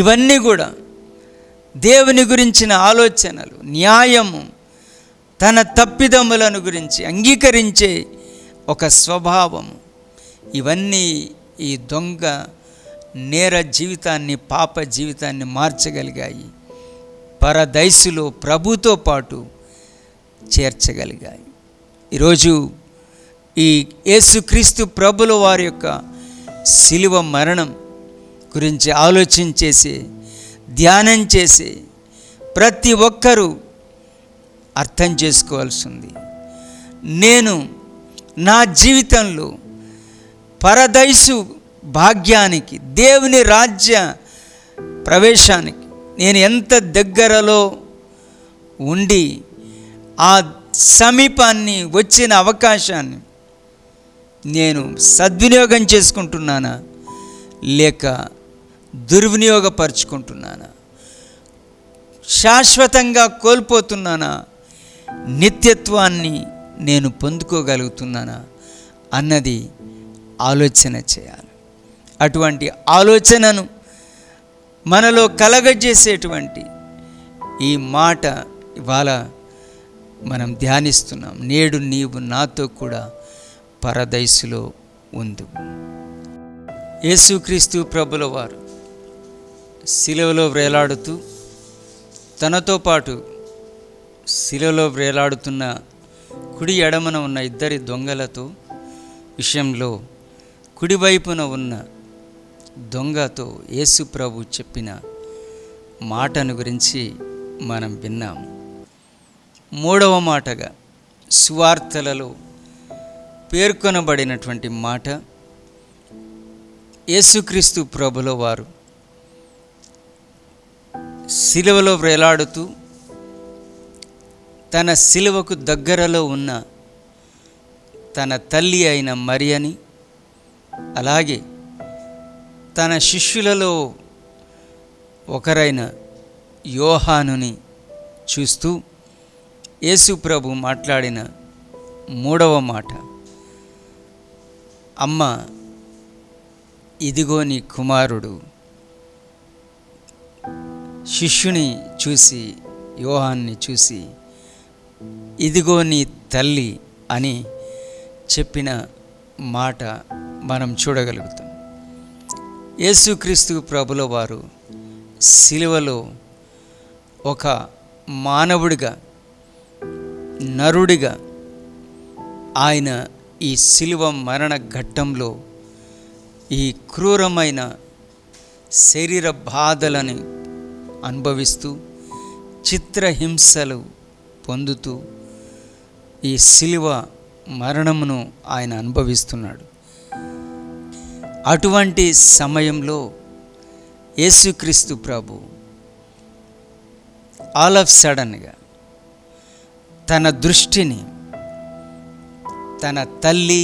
ఇవన్నీ కూడా దేవుని గురించిన ఆలోచనలు, న్యాయము, తన తప్పిదములను గురించి అంగీకరించే ఒక స్వభావము, ఇవన్నీ ఈ దొంగ నేర జీవితాన్ని, పాప జీవితాన్ని మార్చగలిగాయి, పరదైసులో ప్రభుతో పాటు చేర్చగలిగాయి. ఈరోజు ఈ యేసుక్రీస్తు ప్రభుల వారి యొక్క శిలువ మరణం గురించి ఆలోచించేసి, ధ్యానం చేసి ప్రతి ఒక్కరూ అర్థం చేసుకోవాల్సింది, నేను నా జీవితంలో పరదైసు భాగ్యానికి, దేవుని రాజ్య ప్రవేశానికి నేను ఎంత దగ్గరలో ఉండి ఆ సమీపాన్ని, వచ్చిన అవకాశాన్ని నేను సద్వినియోగం చేసుకుంటున్నానా లేక దుర్వినియోగపరుచుకుంటున్నానా, శాశ్వతంగా కోల్పోతున్నానా, నిత్యత్వాన్ని నేను పొందుకోగలుగుతున్నానా అన్నది ఆలోచన చేయాలి. అటువంటి ఆలోచనను మనలో కలగజేసేటువంటి ఈ మాట ఇవాళ మనం ధ్యానిస్తున్నాం. నేడు నీవు నాతో కూడా పరదైసులో ఉండు. యేసుక్రీస్తు ప్రభుల వారు శిలువలో వ్రేలాడుతూ, తనతో పాటు శిలువలో వ్రేలాడుతున్న కుడి ఎడమన ఉన్న ఇద్దరి దొంగలతో విషయంలో కుడివైపున ఉన్న దొంగతో యేసు ప్రభు చెప్పిన మాటను గురించి మనం విన్నాము. మూడవ మాటగా సువార్తలలో పేర్కొనబడినటువంటి మాట, యేసుక్రీస్తు ప్రభుల వారు సిలువలో వేలాడుతూ తన సిలువకు దగ్గరలో ఉన్న తన తల్లి అయిన మరియని, అలాగే తన శిష్యులలో ఒకరైన యోహానుని చూస్తూ యేసు ప్రభు మాట్లాడిన మూడవ మాట, అమ్మ ఇదిగో నీ కుమారుడు. శిష్యుని చూసి, యోహాన్ని చూసి ఇదిగో నీ తల్లి అని చెప్పిన మాట మనం చూడగలుగుతాం. యేసుక్రీస్తు ప్రభుల వారు సిలువలో ఒక మానవుడిగా, నరుడిగా ఆయన ఈ సిలువ మరణ ఘట్టంలో ఈ క్రూరమైన శరీర బాధలను అనుభవిస్తూ, చిత్రహింసలు పొందుతూ ఈ సిలువ మరణమును ఆయన అనుభవిస్తున్నాడు. అటువంటి సమయంలో యేసుక్రీస్తు ప్రభు ఆల్ ఆఫ్ సడన్గా తన దృష్టిని తన తల్లి,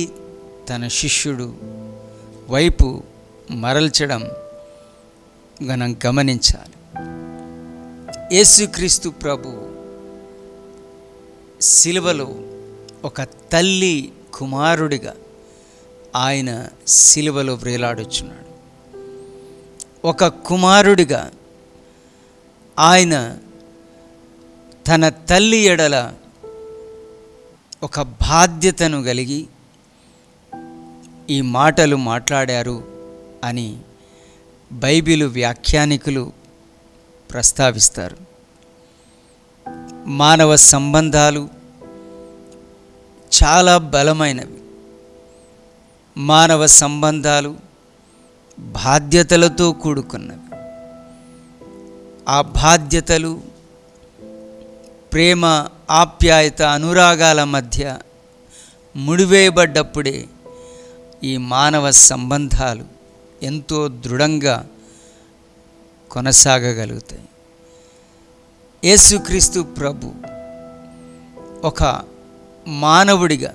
తన శిష్యుడు వైపు మరల్చడం మనం గమనించాలి. యేసుక్రీస్తు ప్రభు సిలువలో ఒక తల్లి కుమారుడిగా ఆయన సిలువలో వేలాడుచున్నాడు. ఒక కుమారుడిగా ఆయన తన తల్లి ఎడల ఒక బాధ్యతను కలిగి ఈ మాటలు మాట్లాడారు అని బైబిలు వ్యాఖ్యానికులు ప్రస్తావిస్తారు. మానవ సంబంధాలు చాలా బలమైనవి. మానవ సంబంధాలు బాధ్యతలతో కూడుకున్నవి. ఆ బాధ్యతలు ప్రేమ, ఆప్యాయత, అనురాగాల మధ్య ముడివేయబడ్డప్పుడే ఈ మానవ సంబంధాలు ఎంతో దృఢంగా కొనసాగగలుగుతాయి. యేసుక్రీస్తు ప్రభు ఒక మానవుడిగా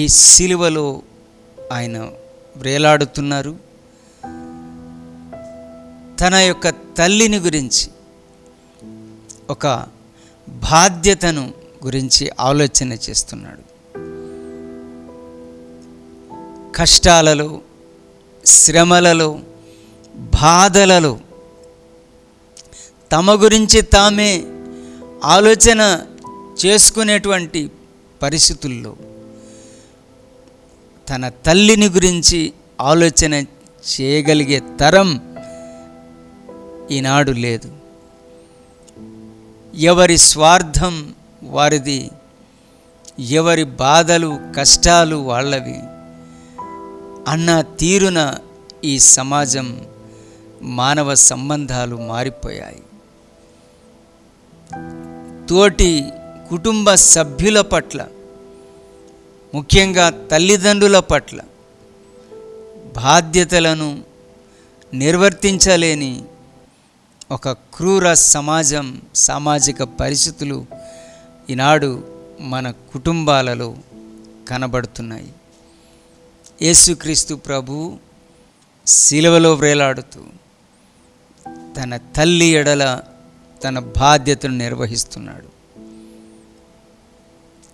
ఈ సిలువలో ఆయన వేలాడుతున్నారు. తన యొక్క తల్లిని గురించి, ఒక బాధ్యతను గురించి ఆలోచన చేస్తున్నాడు. కష్టాలలో, శ్రమలలో, బాధలలో తమ గురించి తామే ఆలోచన చేసుకునేటువంటి పరిస్థితుల్లో తన తల్లిని గురించి ఆలోచన చేయగలిగే తరం ఈనాడు లేదు. ఎవరి స్వార్థం వారిది, ఎవరి బాధలు, కష్టాలు వాళ్ళవి అన్న తీరున ఈ సమాజం, మానవ సంబంధాలు మారిపోయాయి. తోటి కుటుంబ సభ్యుల పట్ల, ముఖ్యంగా తల్లిదండ్రుల పట్ల బాధ్యతలను నిర్వర్తించలేని ఒక క్రూర సమాజం, సామాజిక పరిస్థితులు ఈనాడు మన కుటుంబాలలో కనబడుతున్నాయి. యేసుక్రీస్తు ప్రభు సిలువలో వేలాడుతూ తన తల్లి ఎడల తన బాధ్యతను నిర్వహిస్తున్నాడు.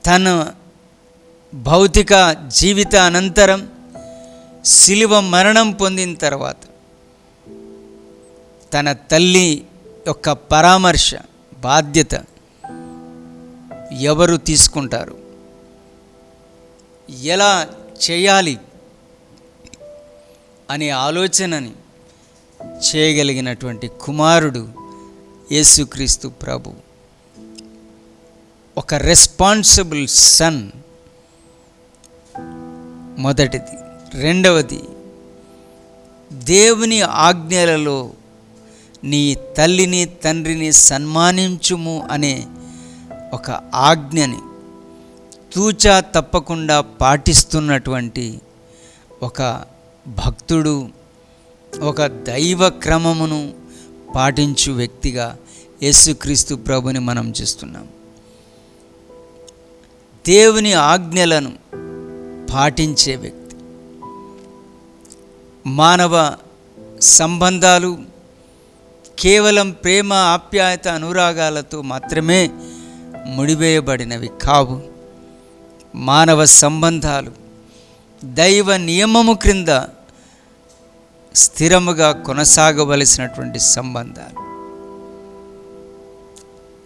తన భౌతిక జీవిత అనంతరం సిలువ మరణం పొందిన తర్వాత తన తల్లి యొక్క పరామర్శ బాధ్యత ఎవరు తీసుకుంటారు, ఎలా చేయాలి అనే ఆలోచనని చేయగలిగినటువంటి కుమారుడు యేసుక్రీస్తు ప్రభు. ఒక రెస్పాన్సిబుల్ సన్ మొదటిది. రెండవది, దేవుని ఆజ్ఞలలో నీ తల్లిని తండ్రిని సన్మానించుము అనే ఒక ఆజ్ఞని తూచా తప్పకుండా పాటిస్తున్నటువంటి ఒక భక్తుడు, ఒక దైవ క్రమమును పాటించు వ్యక్తిగా యేసుక్రీస్తు ప్రభుని మనం చూస్తున్నాం. దేవుని ఆజ్ఞలను పాటించే వ్యక్తి. మానవ సంబంధాలు కేవలం ప్రేమ, ఆప్యాయత, అనురాగాలతో మాత్రమే ముడివేయబడినవి కావు. మానవ సంబంధాలు దైవ నియమము క్రింద స్థిరముగా కొనసాగవలసినటువంటి సంబంధాలు.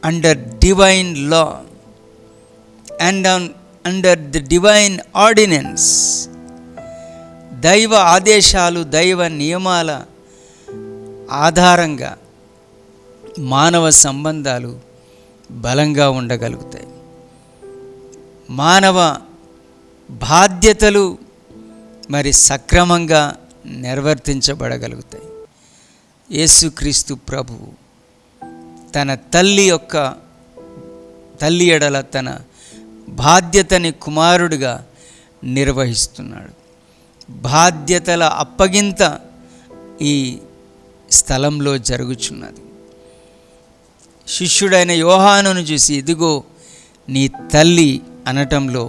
Under divine law and under the divine ordinance. దైవ ఆదేశాలు, దైవ నియమాల ఆధారంగా మానవ సంబంధాలు బలంగా ఉండగలుగుతాయి. మానవ బాధ్యతలు మరి సక్రమంగా నిర్వర్తించబడగలుగుతాయి. యేసుక్రీస్తు ప్రభువు తన తల్లి ఎడల తన బాధ్యతని కుమారుడిగా నిర్వహిస్తున్నాడు. బాధ్యతల అప్పగింత ఈ స్థలంలో జరుగుచున్నది. శిష్యుడైన యోహానును చూసి ఇదిగో నీ తల్లి అనటంలో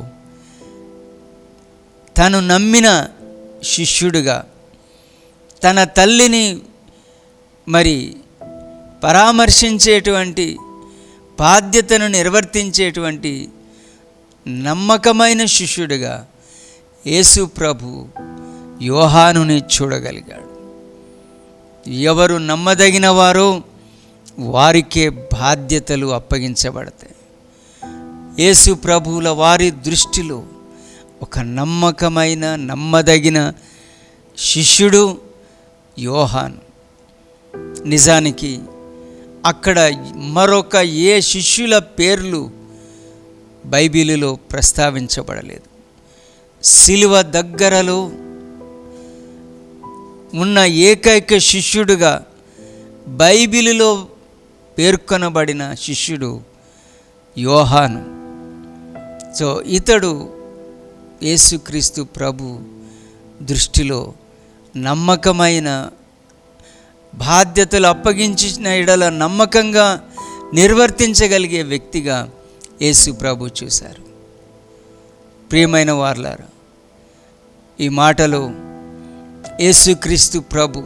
తను నమ్మిన శిష్యుడిగా తన తల్లిని మరి పరామర్శించేటువంటి బాధ్యతను నిర్వర్తించేటువంటి నమ్మకమైన శిష్యుడిగా యేసు ప్రభు యోహానుని చూడగలిగాడు. ఎవరు నమ్మదగిన వారో వారికే బాధ్యతలు అప్పగించబడతాయి. యేసు ప్రభువుల వారి దృష్టిలో ఒక నమ్మకమైన నమ్మదగిన శిష్యుడు యోహాను. నిజానికి అక్కడ మరొక ఏ శిష్యుల పేర్లు బైబిలులో ప్రస్తావించబడలేదు. సిలువ దగ్గరలో ఉన్న ఏకైక శిష్యుడుగా బైబిలులో పేర్కొనబడిన శిష్యుడు యోహాను. సో ఇతడు యేసుక్రీస్తు ప్రభు దృష్టిలో నమ్మకమైన, బాధ్యతలు అప్పగించిన ఎడల నమ్మకంగా నిర్వర్తించగలిగే వ్యక్తిగా యేసు ప్రభు చూశారు. ప్రియమైన వారలారా, ఈ మాటలో యేసుక్రీస్తు ప్రభు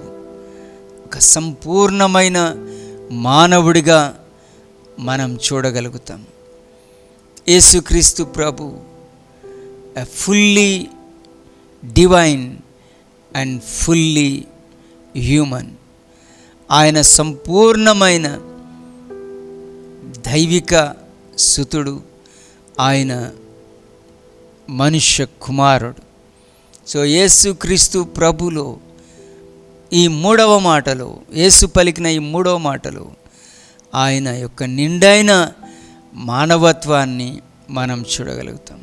ఒక సంపూర్ణమైన మానవుడిగా మనం చూడగలుగుతాం. యేసుక్రీస్తు ప్రభు fully divine and fully human. ఆయన సంపూర్ణమైన దైవిక సుతుడు, ఆయన మనుష్య కుమారుడు. సో యేసుక్రీస్తు ప్రభులో ఈ మూడవ మాటలో, యేసు పలికిన ఈ మూడవ మాటలో ఆయన యొక్క నిండైన మానవత్వాన్ని మనం చూడగలుగుతాం.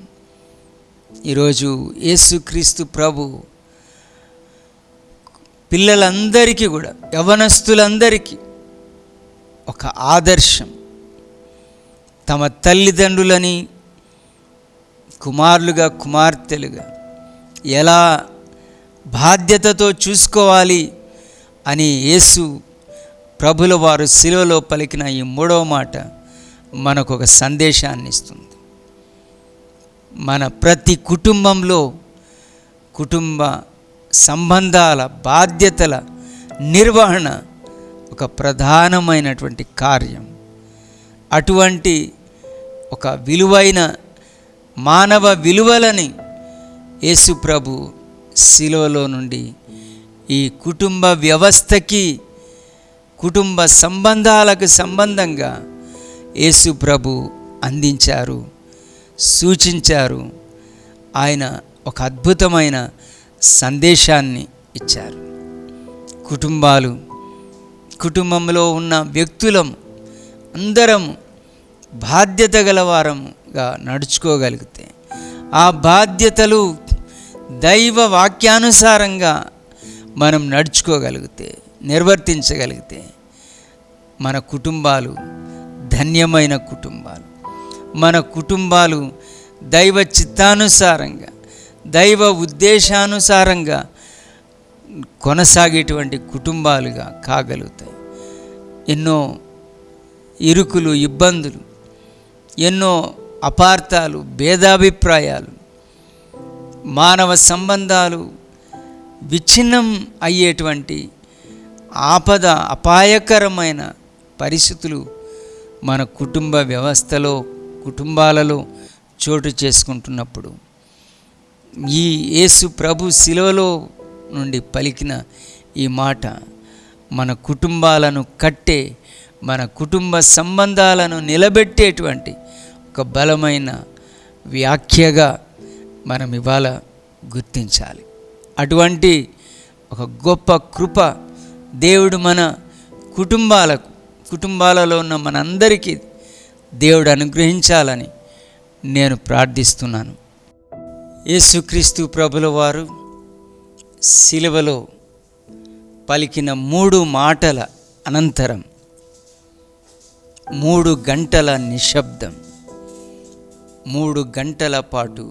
ఈరోజు యేసుక్రీస్తు ప్రభు పిల్లలందరికీ కూడా, యవనస్తులందరికీ ఒక ఆదర్శం. తమ తల్లిదండ్రులని కుమారులుగా, కుమార్తెలుగా ఎలా బాధ్యతతో చూసుకోవాలి అని యేసు ప్రభుల వారు శిలువలో పలికిన ఈ మూడవ మాట మనకు ఒక సందేశాన్ని ఇస్తుంది. మన ప్రతి కుటుంబంలో కుటుంబ సంబంధాల బాధ్యతల నిర్వహణ ఒక ప్రధానమైనటువంటి కార్యం. అటువంటి ఒక విలువైన మానవ విలువలని యేసు ప్రభు శిలువలో నుండి ఈ కుటుంబ వ్యవస్థకి, కుటుంబ సంబంధాలకు సంబంధంగా యేసు ప్రభు అందించారు, సూచించారు. ఆయన ఒక అద్భుతమైన సందేశాన్ని ఇచ్చారు. కుటుంబంలో ఉన్న వ్యక్తులం అందరం బాధ్యత గలవారంగా నడుచుకోగలిగితే, ఆ బాధ్యతలు దైవ వాక్యానుసారంగా మనం నడుచుకోగలిగితే, నిర్వర్తించగలిగితే మన కుటుంబాలు ధన్యమైన కుటుంబాలు, మన కుటుంబాలు దైవ చిత్తానుసారంగా, దైవ ఉద్దేశానుసారంగా కొనసాగేటువంటి కుటుంబాలుగా కాగలుగుతాయి. ఎన్నో ఇరుకులు, ఇబ్బందులు, ఎన్నో అపార్థాలు, భేదాభిప్రాయాలు, మానవ సంబంధాలు విచ్ఛిన్నం అయ్యేటువంటి ఆపద, అపాయకరమైన పరిస్థితులు మన కుటుంబ వ్యవస్థలో, కుటుంబాలలో చోటు చేసుకుంటున్నప్పుడు ఈ యేసు ప్రభు శిలువలో నుండి పలికిన ఈ మాట మన కుటుంబాలను కట్టే, మన కుటుంబ సంబంధాలను నిలబెట్టేటువంటి ఒక బలమైన వ్యాఖ్యగా మనం ఇవాళ గుర్తించాలి. అటువంటి ఒక గొప్ప కృప దేవుడు మన కుటుంబాలలో ఉన్న మనందరికీ దేవుడు అనుగ్రహించాలని నేను ప్రార్థిస్తున్నాను. యేసుక్రీస్తు ప్రభుల వారు శిలువలో పలికిన 3 మాటల అనంతరం 3 గంటల నిశ్శబ్దం, 3 గంటల పాటు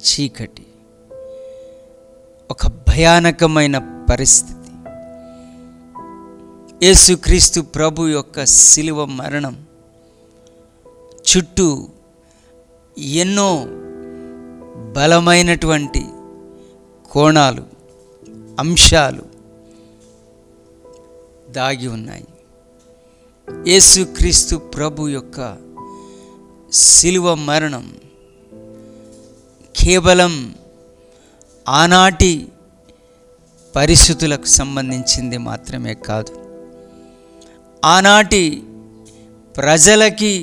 చీకటి, ఒక భయానకమైన పరిస్థితి. యేసుక్రీస్తు ప్రభు యొక్క శిలువ మరణం చుట్టూ ఎన్నో బలమైనటువంటి కోణాలు, అంశాలు దాగి ఉన్నాయి. యేసుక్రీస్తు ప్రభు యొక్క శిలువ మరణం కేవలం ఆనాటి పరిస్థితులకు సంబంధించింది మాత్రమే కాదు, ఆనాటి ప్రజలకి,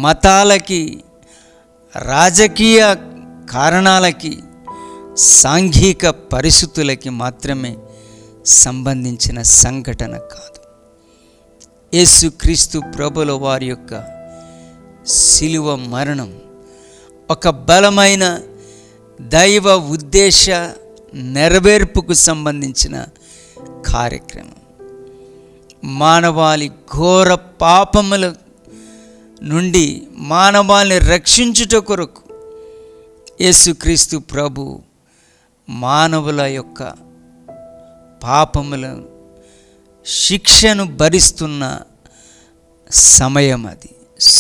మతాలకి, రాజకీయ కారణాలకి, సాంఘిక పరిస్థితులకి మాత్రమే సంబంధించిన సంఘటన కాదు. యేసుక్రీస్తు ప్రభుల వారి యొక్క శిలువ మరణం ఒక బలమైన దైవ ఉద్దేశ నెరవేర్పుకు సంబంధించిన కార్యక్రమం. మానవాళి ఘోర పాపముల నుండి మానవాళిని రక్షించుట కొరకు యేసుక్రీస్తు ప్రభు మానవుల యొక్క పాపముల శిక్షను భరిస్తున్న సమయం అది,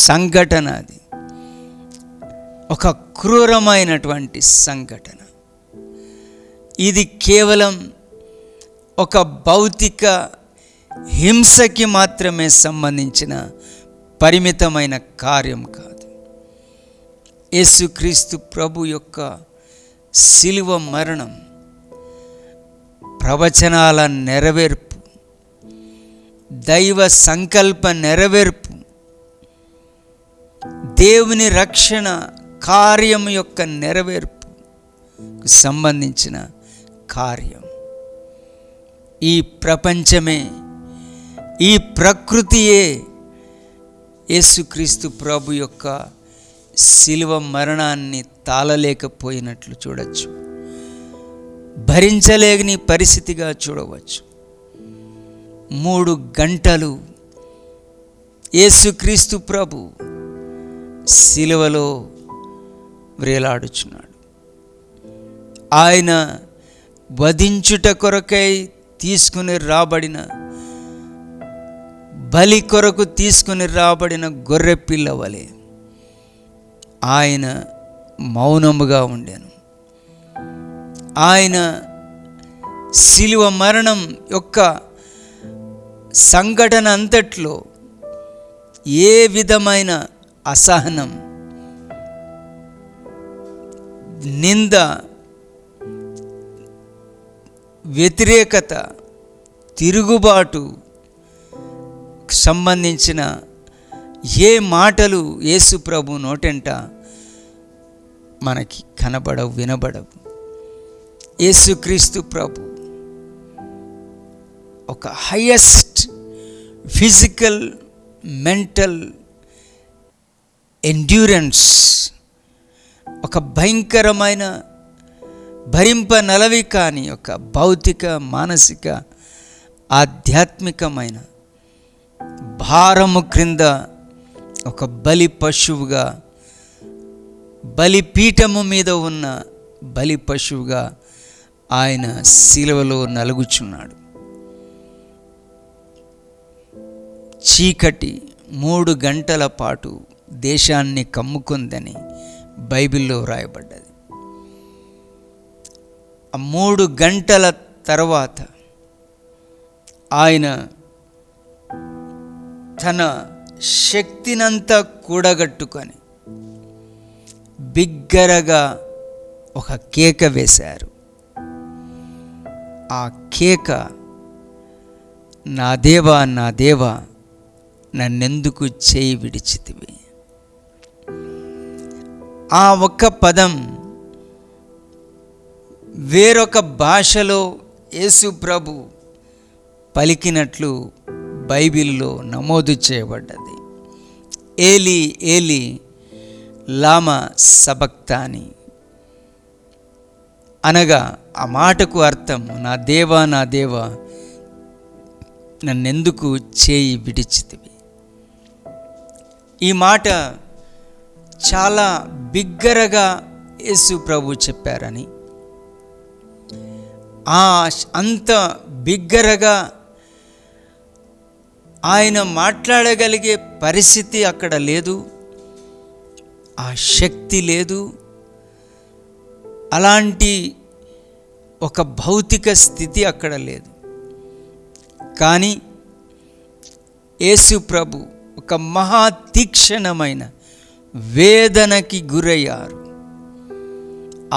సంఘటన అది, ఒక క్రూరమైనటువంటి సంఘటన. ఇది కేవలం ఒక భౌతిక హింసకి మాత్రమే సంబంధించిన పరిమితమైన కార్యం కాదు. యేసుక్రీస్తు ప్రభు యొక్క శిలువ మరణం ప్రవచనాల నెరవేర్పు, దైవ సంకల్ప నెరవేర్పు, దేవుని రక్షణ కార్యం యొక్క నెరవేర్పుకు సంబంధించిన కార్యం. ఈ ప్రపంచమే, ఈ ప్రకృతియే యేసుక్రీస్తు ప్రభు యొక్క శిలువ మరణాన్ని తాళలేకపోయినట్లు చూడవచ్చు, భరించలేని పరిస్థితిగా చూడవచ్చు. 3 గంటలు యేసుక్రీస్తు ప్రభు శిలువలో వ్రేలాడుచున్నాడు. ఆయన వధించుట కొరకై తీసుకుని రాబడిన, బలి కొరకు తీసుకుని రాబడిన గొర్రె పిల్ల వలె ఆయన మౌనముగా ఉండెను. ఆయన శిలువ మరణం యొక్క సంఘటన అంతట్లో ఏ విధమైన అసహనం, నింద, వ్యతిరేకత, తిరుగుబాటు సంబంధించిన ఏ మాటలు యేసు ప్రభు నోటెంట మనకి కనబడవు, వినబడవు. యేసుక్రీస్తు ప్రభు ఒక హైయెస్ట్ ఫిజికల్, మెంటల్ ఎండ్యూరెన్స్, ఒక భయంకరమైన భరింపనలవి కాని ఒక భౌతిక, మానసిక, ఆధ్యాత్మికమైన భారము క్రింద ఒక బలి పశువుగా, బలిపీఠము మీద ఉన్న బలి పశువుగా ఆయన శిలువలో నలుగుచున్నాడు. చీకటి 3 గంటల పాటు దేశాన్ని కమ్ముకుందని బైబిల్లో వ్రాయబడ్డది. ఆ 3 గంటల తర్వాత ఆయన తన శక్తినంతా కూడగట్టుకొని బిగ్గరగా ఒక కేక వేశారు. ఆ కేక, నా దేవా, నా దేవా, నన్నెందుకు చేయి విడిచితివి. ఆ ఒక్క పదం వేరొక భాషలో యేసు ప్రభు పలికినట్లు బైబిల్లో నమోదు చేయబడ్డది. ఏలి ఏలి లామా సబక్తాని అనగా ఆ మాటకు అర్థం, నా దేవా, నా దేవా, నన్నెందుకు చేయి విడిచితివి. ఈ మాట చాలా బిగ్గరగా యేసు ప్రభు చెప్పారని, అంత బిగ్గరగా ఆయన మాట్లాడగలిగే పరిస్థితి అక్కడ లేదు, ఆ శక్తి లేదు, అలాంటి ఒక భౌతిక స్థితి అక్కడ లేదు. కానీ యేసు ప్రభు ఒక మహా తీక్షణమైన వేదనకి గురయ్యారు.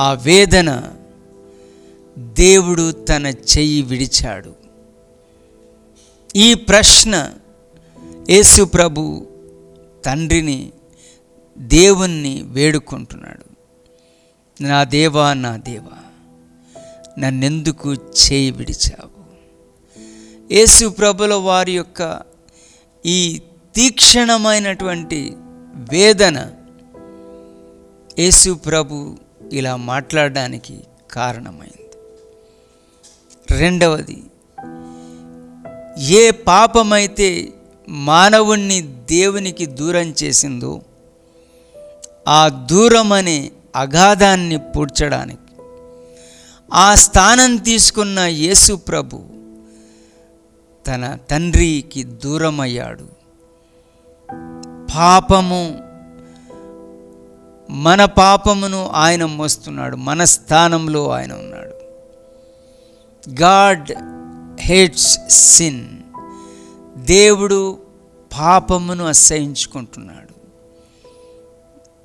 ఆ వేదన, దేవుడు తన చెయ్యి విడిచాడు. ఈ ప్రశ్న యేసు ప్రభు తండ్రిని, దేవుణ్ణి వేడుకుంటున్నాడు. నా దేవా, నా దేవా, నన్నెందుకు చేయి విడిచావు. యేసు ప్రభుల వారి యొక్క ఈ తీక్షణమైనటువంటి వేదన యేసు ప్రభు ఇలా మాట్లాడడానికి కారణమైంది. రెండవది, ఏ పాపమైతే మానవుణ్ణి దేవునికి దూరం చేసిందో ఆ దూరం అనే అగాధాన్ని పూడ్చడానికి ఆ స్థానం తీసుకున్న యేసు ప్రభు తన తండ్రికి దూరమయ్యాడు. పాపము, మన పాపమును ఆయన మోస్తున్నాడు, మన స్థానంలో ఆయన ఉన్నాడు. God hates sin. దేవుడు పాపమును అసహ్యించుకుంటున్నాడు.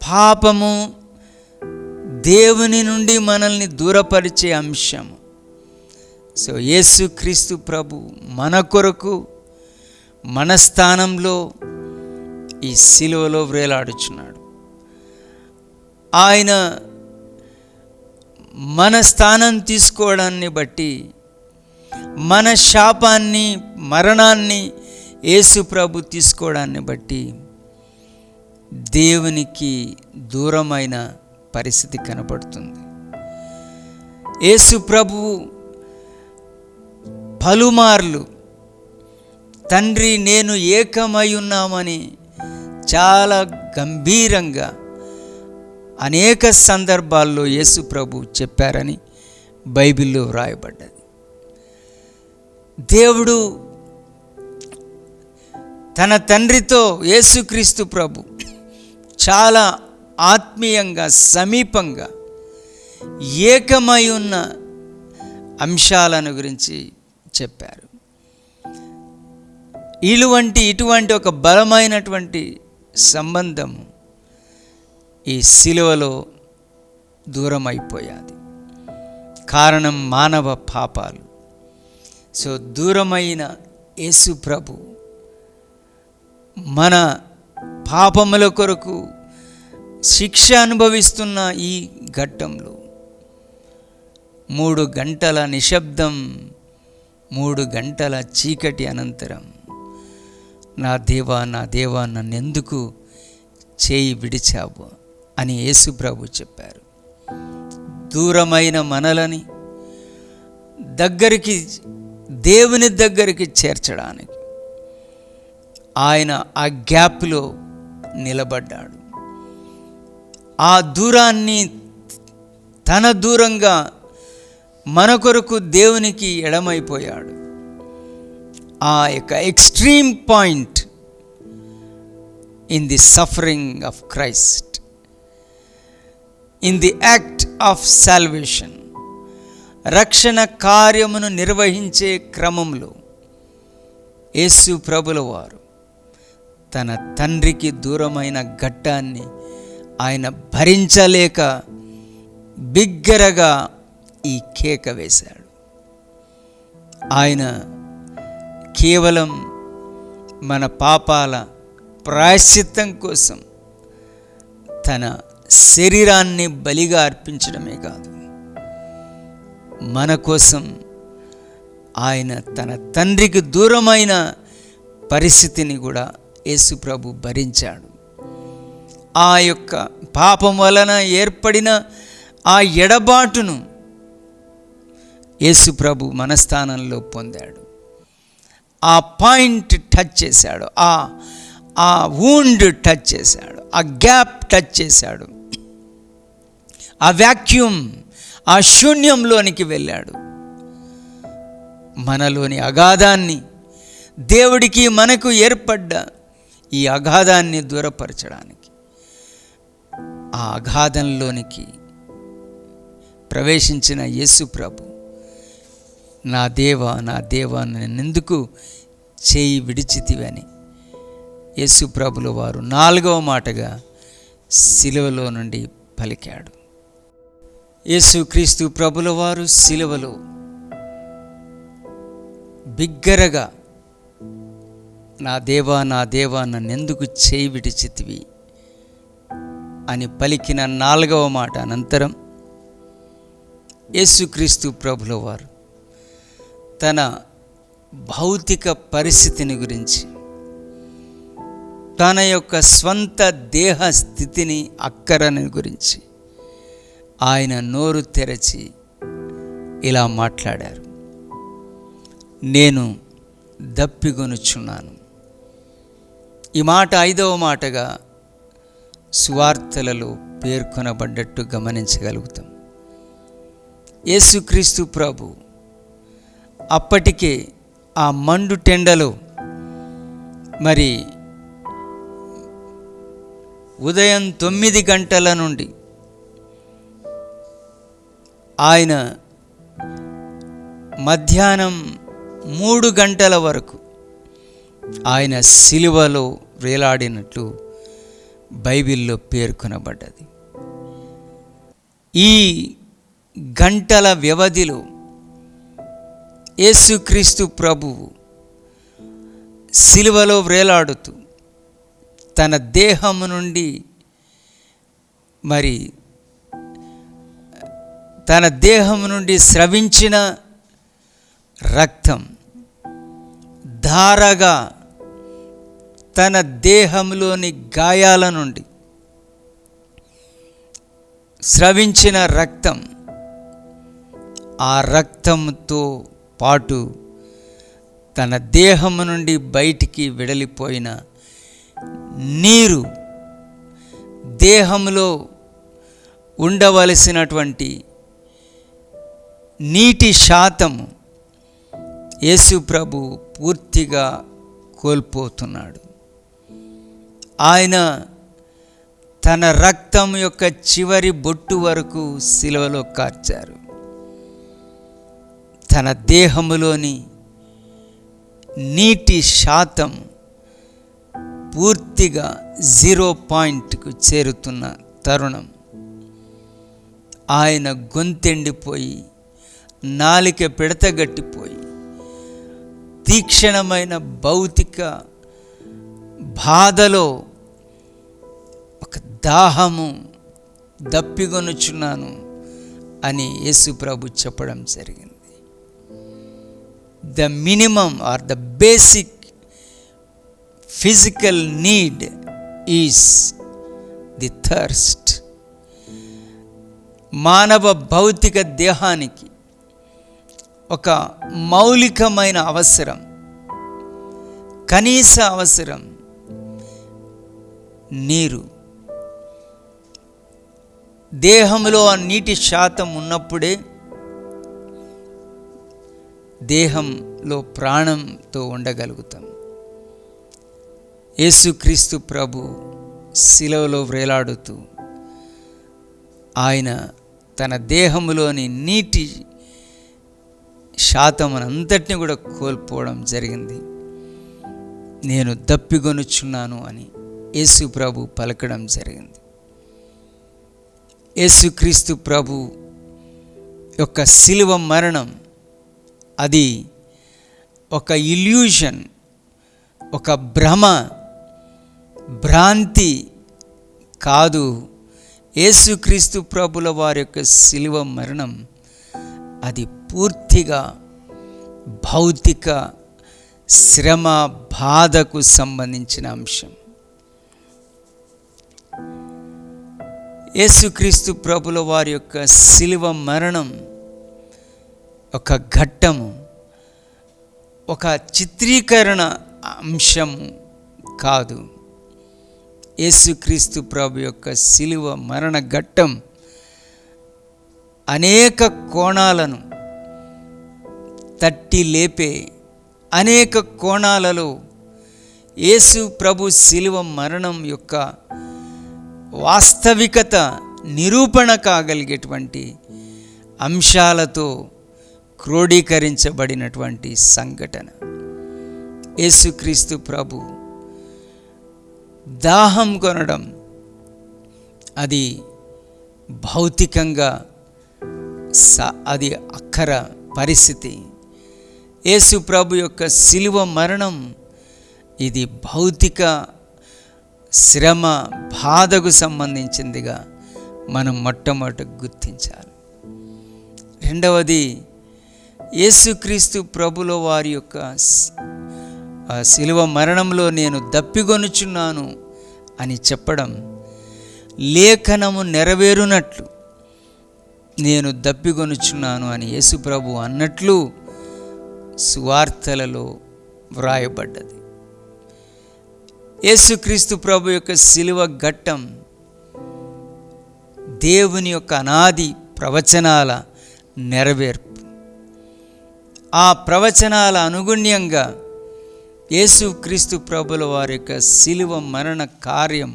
పాపము దేవుని నుండి మనల్ని దూరపరిచే అంశము. సో యేసుక్రీస్తు ప్రభు మన కొరకు, మన స్థానంలో ఈ శిలువలో వ్రేలాడుచున్నాడు. ఆయన మన స్థానం తీసుకోవడాన్ని బట్టి, మన శాపాన్ని, మరణాన్ని యేసు ప్రభు తీసుకోవడాన్ని బట్టి దేవునికి దూరమైన పరిస్థితి కనబడుతుంది. యేసు ప్రభువు పలుమార్లు తండ్రి, నేను ఏకమై ఉన్నామని చాలా గంభీరంగా అనేక సందర్భాల్లో యేసు ప్రభు చెప్పారని బైబిల్లో వ్రాయబడ్డది. దేవుడు తన తండ్రితో యేసుక్రీస్తు ప్రభు చాలా ఆత్మీయంగా, సమీపంగా, ఏకమై ఉన్న అంశాలను గురించి చెప్పారు. ఇటువంటి ఒక బలమైనటువంటి సంబంధము ఈ శిలువలో దూరం అయిపోయాది. కారణం మానవ పాపాలు. సో దూరమైన యేసు ప్రభు మన పాపముల కొరకు శిక్ష అనుభవిస్తున్న ఈ ఘట్టంలో 3 గంటల నిశ్శబ్దం, 3 గంటల చీకటి అనంతరం, నా దేవా, నా దేవా, నన్నెందుకు చేయి విడిచావు అని యేసు ప్రభు చెప్పారు. దూరమైన మనలని దగ్గరికి, దేవుని దగ్గరికి చేర్చడానికి ఆయన ఆ గ్యాప్లో నిలబడ్డాడు. ఆ దూరాన్ని తన దూరంగా మన కొరకు దేవునికి ఎడమైపోయాడు. ఆ యొక్క extreme point in the suffering of Christ, in the act of salvation, రక్షణ కార్యమును నిర్వహించే క్రమంలో యేసు ప్రభుల వారు తన తండ్రికి దూరమైన ఘట్టాన్ని ఆయన భరించలేక బిగ్గరగా ఈ కేక వేశాడు. ఆయన కేవలం మన పాపాల ప్రాయశ్చిత్తం కోసం తన శరీరాన్ని బలిగా అర్పించడమే కాదు, మన కోసం ఆయన తన తండ్రికి దూరమైన పరిస్థితిని కూడా యేసు ప్రభు భరించాడు. ఆ యొక్క పాపం వలన ఏర్పడిన ఆ ఎడబాటును యేసు ప్రభు మన స్థానంలో పొందాడు. ఆ పాయింట్ టచ్ చేశాడు, ఆ వూండ్ టచ్ చేశాడు, ఆ గ్యాప్ టచ్ చేశాడు, ఆ వ్యాక్యూమ్, ఆ శూన్యంలోనికి వెళ్ళాడు. మనలోని అగాధాన్ని, దేవుడికి మనకు ఏర్పడ్డ ఈ అగాధాన్ని దూరపరచడానికి ఆ అగాధంలోనికి ప్రవేశించిన యేసు ప్రభు, నా దేవా నా దేవా నన్నెందుకు చేయి విడిచితివని యేసు ప్రభుల వారు 4వ మాటగా సిలువలో నుండి పలికాడు. యేసుక్రీస్తు ప్రభుల వారు సిలువలో బిగ్గరగా, నా దేవా నా దేవా నన్నెందుకు చేయి విడిచితివి అని పలికిన 4వ మాట అనంతరం యేసుక్రీస్తు ప్రభుల వారు తన భౌతిక పరిస్థితిని గురించి, తన యొక్క స్వంత దేహ స్థితిని, అక్కరని గురించి ఆయన నోరు తెరచి ఇలా మాట్లాడారు. నేను దప్పిగొనుచున్నాను. ఈ మాట 5వ మాటగా సువార్తలలో పేర్కొనబడ్డట్టు గమనించగలుగుతాం. యేసుక్రీస్తు ప్రభు అప్పటికే ఆ మండు టెండలో మరి ఉదయం 9 గంటల నుండి ఆయన మధ్యాహ్నం 3 గంటల వరకు ఆయన సిలువలో వేలాడినట్లు బైబిల్లో పేర్కొనబడ్డది. ఈ గంటల వ్యవధిలో యేసుక్రీస్తు ప్రభువు సిలువలో వేలాడుతూ తన దేహము నుండి మరి తన దేహము నుండి స్రవించిన రక్తం ధారగా తన దేహంలోని గాయాల నుండి స్రవించిన రక్తం, ఆ రక్తంతో పాటు తన దేహము నుండి బయటికి వెడలిపోయిన నీరు, దేహంలో ఉండవలసినటువంటి నీటి శాతము యేసు ప్రభు పూర్తిగా కోల్పోతున్నాడు. ఆయన తన రక్తం యొక్క చివరి బొట్టు వరకు సిలువలో కార్చారు. తన దేహములోని నీటి శాతం పూర్తిగా 0 పాయింట్కు చేరుతున్న తరుణం ఆయన గొంతెండిపోయి, నాలిక పిడతగట్టిపోయి, తీక్షణమైన భౌతిక బాధలో ఒక దాహము, దప్పిగొనుచున్నాను అని యేసు ప్రభు చెప్పడం జరిగింది. The minimum or the basic physical need is the thirst. మానవ భౌతిక దేహానికి ఒక మౌలికమైన అవసరం, కనీస అవసరం నీరు. దేహంలో ఆ నీటి శాతం ఉన్నప్పుడే దేహంలో ప్రాణంతో ఉండగలుగుతాం. యేసుక్రీస్తు ప్రభు శిలువలో వ్రేలాడుతూ ఆయన తన దేహంలోని నీటి శాతమునంతటిని కూడా కోల్పోవడం జరిగింది. నేను దప్పిగొనుచున్నాను అని యేసు ప్రభు పలకడం జరిగింది. యేసుక్రీస్తు ప్రభు యొక్క శిలువ మరణం అది ఒక ఇల్యూషన్, ఒక భ్రాంతి కాదు. యేసుక్రీస్తు ప్రభుల వారి యొక్క శిలువ మరణం అది పూర్తిగా భౌతిక శ్రమ బాధకు సంబంధించిన అంశం. యేసుక్రీస్తు ప్రభుల వారి యొక్క శిలువ మరణం ఒక ఘట్టము, ఒక చిత్రీకరణ అంశము కాదు. యేసుక్రీస్తు ప్రభు యొక్క శిలువ మరణ ఘట్టం అనేక కోణాలను తట్టి లేపే, అనేక కోణాలలో యేసు ప్రభు శిలువ మరణం యొక్క వాస్తవికత నిరూపణ కాగలిగేటువంటి అంశాలతో క్రోడీకరించబడినటువంటి సంఘటన. యేసుక్రీస్తు ప్రభు దాహం కొనడం అది భౌతికంగా అది అక్కర పరిస్థితి. యేసు ప్రభు యొక్క శిలువ మరణం ఇది భౌతిక శ్రమ బాధకు సంబంధించిందిగా మనం మొట్టమొదట గుర్తించాలి. రెండవది, యేసుక్రీస్తు ప్రభుల వారి యొక్క శిలువ మరణంలో నేను దప్పిగొనుచున్నాను అని చెప్పడం, లేఖనము నెరవేరునట్లు నేను దప్పిగొనుచున్నాను అని యేసు ప్రభు అన్నట్లు సువార్తలలో వ్రాయబడ్డది. యేసుక్రీస్తు ప్రభు యొక్క శిలువ ఘట్టం దేవుని యొక్క అనాది ప్రవచనాల నెరవేర్పు. ఆ ప్రవచనాల అనుగుణ్యంగా యేసుక్రీస్తు ప్రభుల వారి యొక్క శిలువ మరణ కార్యం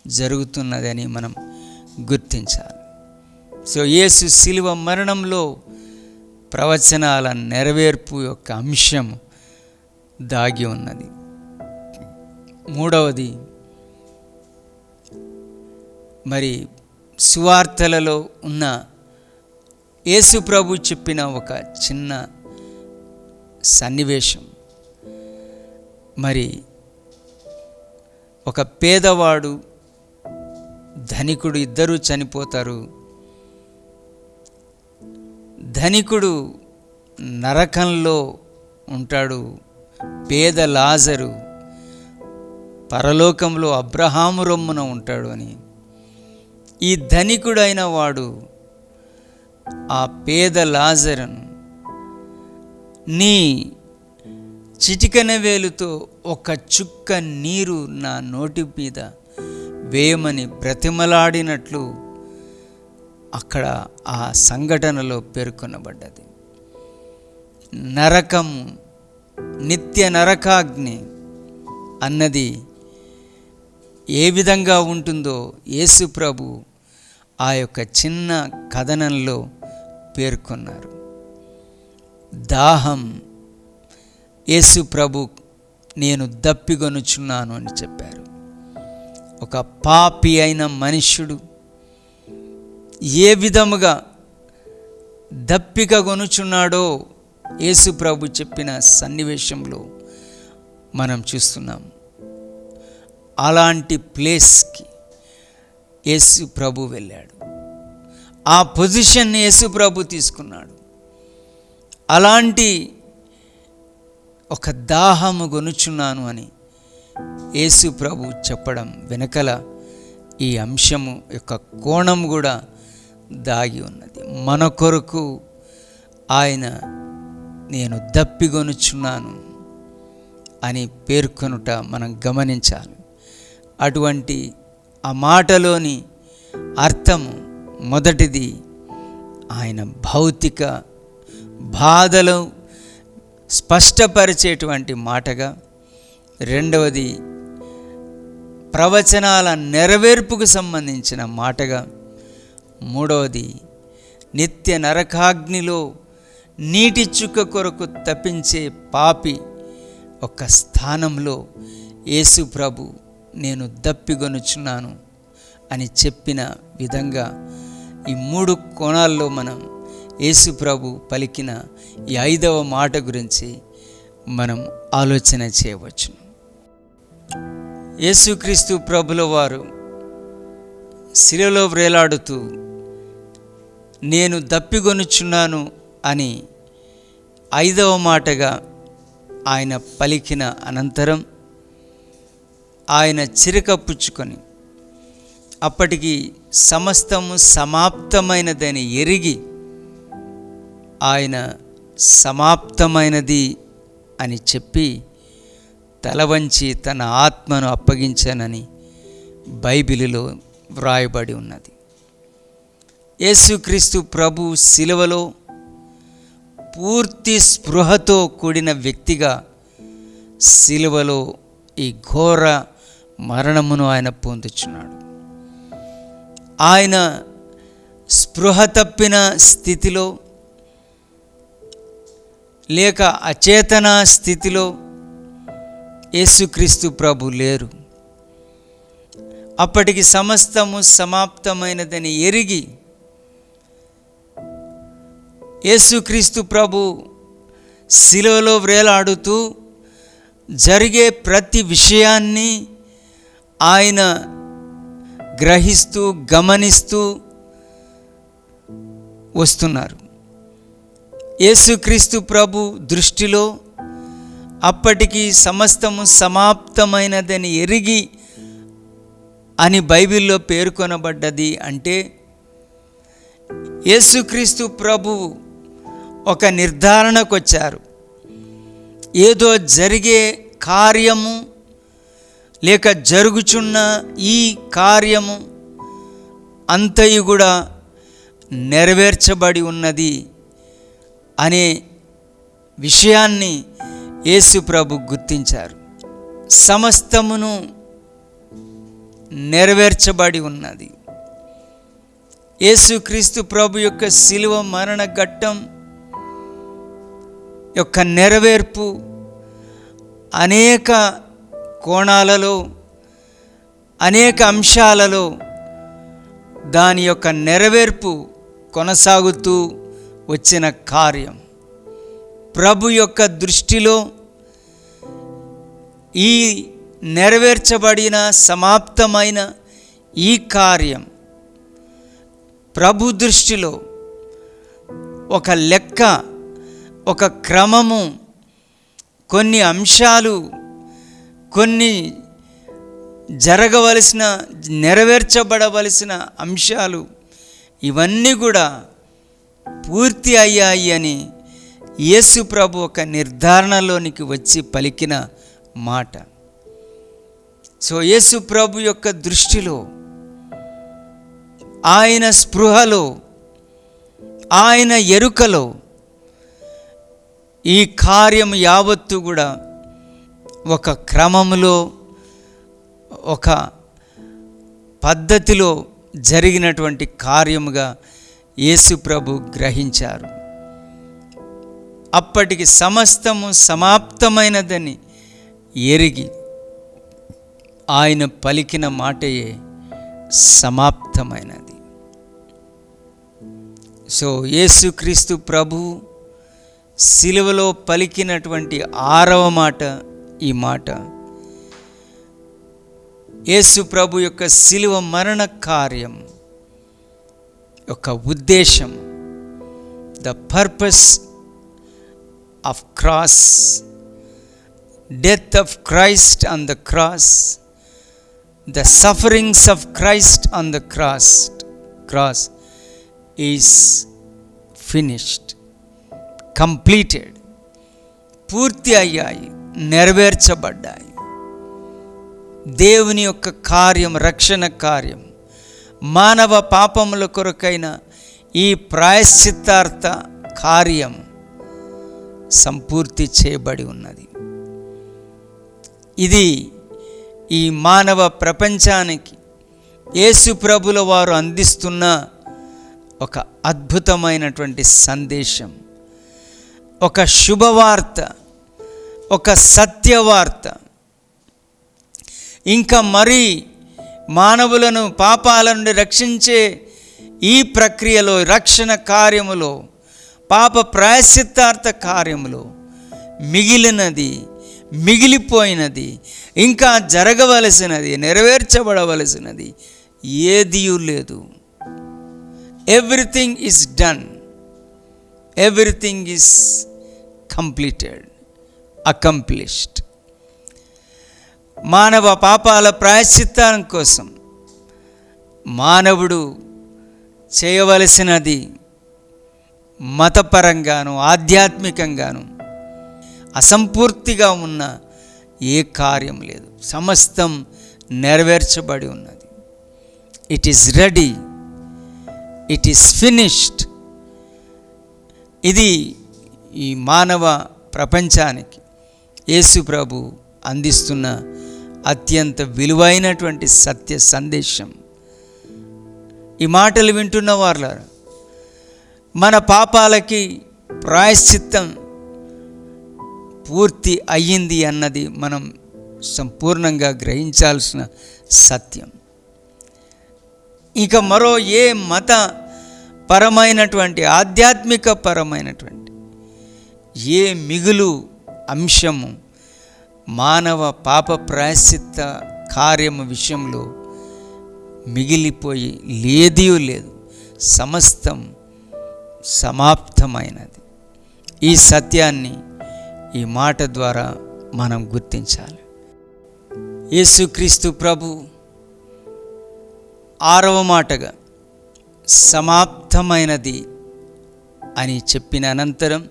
జరుగుతున్నదని మనం గుర్తించాలి. సో యేసు శిలువ మరణంలో ప్రవచనాల నెరవేర్పు యొక్క అంశం దాగి ఉన్నది. మూడవది, మరి సువార్తలలో ఉన్న యేసు ప్రభు చెప్పిన ఒక చిన్న సన్నివేశం. మరి ఒక పేదవాడు ధనికుడు ఇద్దరూ చనిపోతారు. ధనికుడు నరకంలో ఉంటాడు, పేద లాజరు పరలోకంలో అబ్రహాము రొమ్మున ఉంటాడు అని. ఈ ధనికుడైన వాడు ఆ పేద లాజరును నీ చిటికెన వేలుతో ఒక చుక్క నీరు నా నోటి మీద వేయమని బ్రతిమలాడినట్లు అక్కడ ఆ సంఘటనలో పేర్కొనబడ్డది. నరకము, నిత్య నరకాగ్ని అన్నది ఏ విధంగా ఉంటుందో యేసు ప్రభు ఆ యొక్క చిన్న కథనంలో పేర్కొన్నారు. దాహం, యేసు ప్రభు నేను దప్పిగొనుచున్నాను అని చెప్పారు. ఒక పాపి అయిన మనుష్యుడు ఏ విధముగా దప్పిక గొనుచున్నాడో యేసు ప్రభు చెప్పిన సన్నివేశంలో మనం చూస్తున్నాం. అలాంటి ప్లేస్కి యేసు ప్రభు వెళ్ళాడు. ఆ పొజిషన్ యేసు ప్రభు తీసుకున్నాడు. అలాంటి ఒక దాహము గొనుచున్నాను అని యేసు ప్రభు చెప్పడం వెనకల ఈ అంశము యొక్క కోణం కూడా దాగి ఉన్నది. మన కొరకు ఆయన నేను దప్పిగొనుచున్నాను అని పేర్కొనుట మనం గమనించాలి. అటువంటి ఆ మాటలోని అర్థము మొదటిది ఆయన భౌతిక బాధలు స్పష్టపరిచేటువంటి మాటగా, రెండవది ప్రవచనాల నెరవేర్పుకు సంబంధించిన మాటగా, మూడవది నిత్య నరకాగ్నిలో నీటి చుక్క కొరకు తప్పించే పాపి ఒక స్థానంలో యేసు ప్రభు నేను దప్పిగొనుచున్నాను అని చెప్పిన విధంగా ఈ మూడు కోణాల్లో మనం యేసు ప్రభు పలికిన ఈ 5వ మాట గురించి మనం ఆలోచన చేయవచ్చు. యేసుక్రీస్తు ప్రభుల వారు శిలువలో వ్రేలాడుతూ నేను దప్పిగొనుచున్నాను అని 5వ మాటగా ఆయన పలికిన అనంతరం ఆయన చిరక పుచ్చుకొని అప్పటికి సమస్తము సమాప్తమైనదని ఎరిగి ఆయన సమాప్తమైనది అని చెప్పి తల వంచి తన ఆత్మను అప్పగించానని బైబిలులో వ్రాయబడి ఉన్నది. యేసుక్రీస్తు ప్రభు శిలువలో పూర్తి స్పృహతో కూడిన వ్యక్తిగా శిలువలో ఈ ఘోర మరణమును ఆయన పొందుచున్నాడు. ఆయన స్పృహ తప్పిన స్థితిలో లేక అచేతన స్థితిలో యేసుక్రీస్తు ప్రభు లేరు. అప్పటికి సమస్తము సమాప్తమైనదని ఎరిగి యేసుక్రీస్తు ప్రభు శిలువలో వ్రేలాడుతూ జరిగే ప్రతి విషయాన్ని ఆయన గ్రహిస్తూ గమనిస్తూ వస్తున్నారు. యేసుక్రీస్తు ప్రభు దృష్టిలో అప్పటికి సమస్తము సమాప్తమైనదని ఎరిగి అని బైబిల్లో పేర్కొనబడ్డది. అంటే యేసుక్రీస్తు ప్రభువు ఒక నిర్ధారణకు వచ్చారు. ఏదో జరిగే కార్యము లేక జరుగుచున్న ఈ కార్యము అంతయు కూడా నెరవేర్చబడి ఉన్నది అనే విషయాన్ని యేసు ప్రభు గుర్తించారు. సమస్తమును నెరవేర్చబడి ఉన్నది. యేసుక్రీస్తు ప్రభు యొక్క శిలువ మరణ ఘట్టం యొక్క నెరవేర్పు అనేక కోణాలలో అనేక అంశాలలో దాని యొక్క నెరవేర్పు కొనసాగుతూ వచ్చిన కార్యం. ప్రభు యొక్క దృష్టిలో ఈ నెరవేర్చబడిన సమాప్తమైన ఈ కార్యం ప్రభు దృష్టిలో ఒక లెక్క, ఒక క్రమము, కొన్ని అంశాలు, కొన్ని జరగవలసిన నెరవేర్చబడవలసిన అంశాలు ఇవన్నీ కూడా పూర్తి అయ్యాయి అని యేసు ప్రభు ఒక నిర్ధారణలోనికి వచ్చి పలికిన మాట. సో యేసు ప్రభు యొక్క దృష్టిలో, ఆయన స్పృహలో, ఆయన ఎరుకలో ఈ కార్యం యావత్తు కూడా ఒక క్రమములో, ఒక పద్ధతిలో జరిగినటువంటి కార్యముగా యేసు ప్రభు గ్రహించారు. అప్పటికి సమస్తము సమాప్తమైనదని ఎరిగి ఆయన పలికిన మాటయే సమాప్తమైనది. సో యేసుక్రీస్తు ప్రభు శిలువలో పలికినటువంటి 6వ మాట ఈ మాట. యేసు ప్రభు యొక్క శిలువ మరణ కార్యం యొక్క ఉద్దేశం, the purpose of cross, death of Christ on the cross, the sufferings of Christ on the cross is finished, completed, పూర్తి అయ్యాయి, నెరవేర్చబడ్డాయి. దేవుని యొక్క కార్యం, రక్షణ కార్యం, మానవ పాపముల కొరకైన ఈ ప్రాయశ్చిత్తార్థ కార్యం సంపూర్తి చేయబడి ఉన్నది. ఇది ఈ మానవ ప్రపంచానికి యేసు ప్రభుల వారు అందిస్తున్న ఒక అద్భుతమైనటువంటి సందేశం, ఒక శుభవార్త, ఒక సత్యవార్త. ఇంకా మరి మానవులను పాపాల నుండి రక్షించే ఈ ప్రక్రియలో, రక్షణ కార్యములో, పాప ప్రాయశ్చిత్తార్థ కార్యములో మిగిలినది, మిగిలిపోయినది, ఇంకా జరగవలసినది, నెరవేర్చబడవలసినది ఏదియూ లేదు. Everything is done, everything is completed, accomplished. మానవ పాపాల ప్రాయశ్చిత్తం కోసం మానవుడు చేయవలసినది మతపరంగాను, ఆధ్యాత్మికంగాను అసంపూర్తిగా ఉన్న ఏ కార్యం లేదు. సమస్తం నెరవేర్చబడి ఉన్నది. It is ready, it is finished. ఇది ఈ మానవ ప్రపంచానికి యేసు ప్రభు అందిస్తున్న అత్యంత విలువైనటువంటి సత్య సందేశం. ఈ మాటలు వింటున్న వారు, మన పాపాలకి ప్రాయశ్చిత్తం పూర్తి అయ్యింది అన్నది మనం సంపూర్ణంగా గ్రహించాల్సిన సత్యం. ఇక మరో ఏ మత పరమైనటువంటి, ఆధ్యాత్మిక పరమైనటువంటి ఏ మిగులు అంశము మానవ పాప ప్రాయశ్చిత్త కార్యము విషయంలో మిగిలిపోయి లేదు. సమస్తం సమాప్తమైనది. ఈ సత్యాన్ని ఈ మాట ద్వారా మనం గుర్తించాలి. యేసుక్రీస్తు ప్రభు 6వ మాటగా సమాప్తమైనది అని చెప్పిన అనంతరం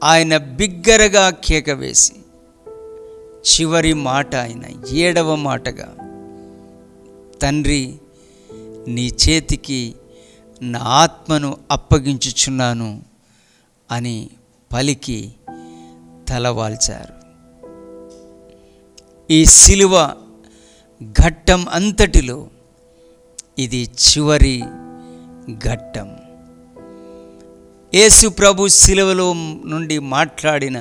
ఆయన బిగ్గరగా కేక వేసి చివరి మాట అయిన 7వ మాటగా, తండ్రి, నీ చేతికి నా ఆత్మను అప్పగించుచున్నాను అని పలికి తలవాల్చారు. ఈ శిలువ ఘట్టం అంతటిలో ఇది చివరి ఘట్టం. యేసు ప్రభు శిలువలో నుండి మాట్లాడిన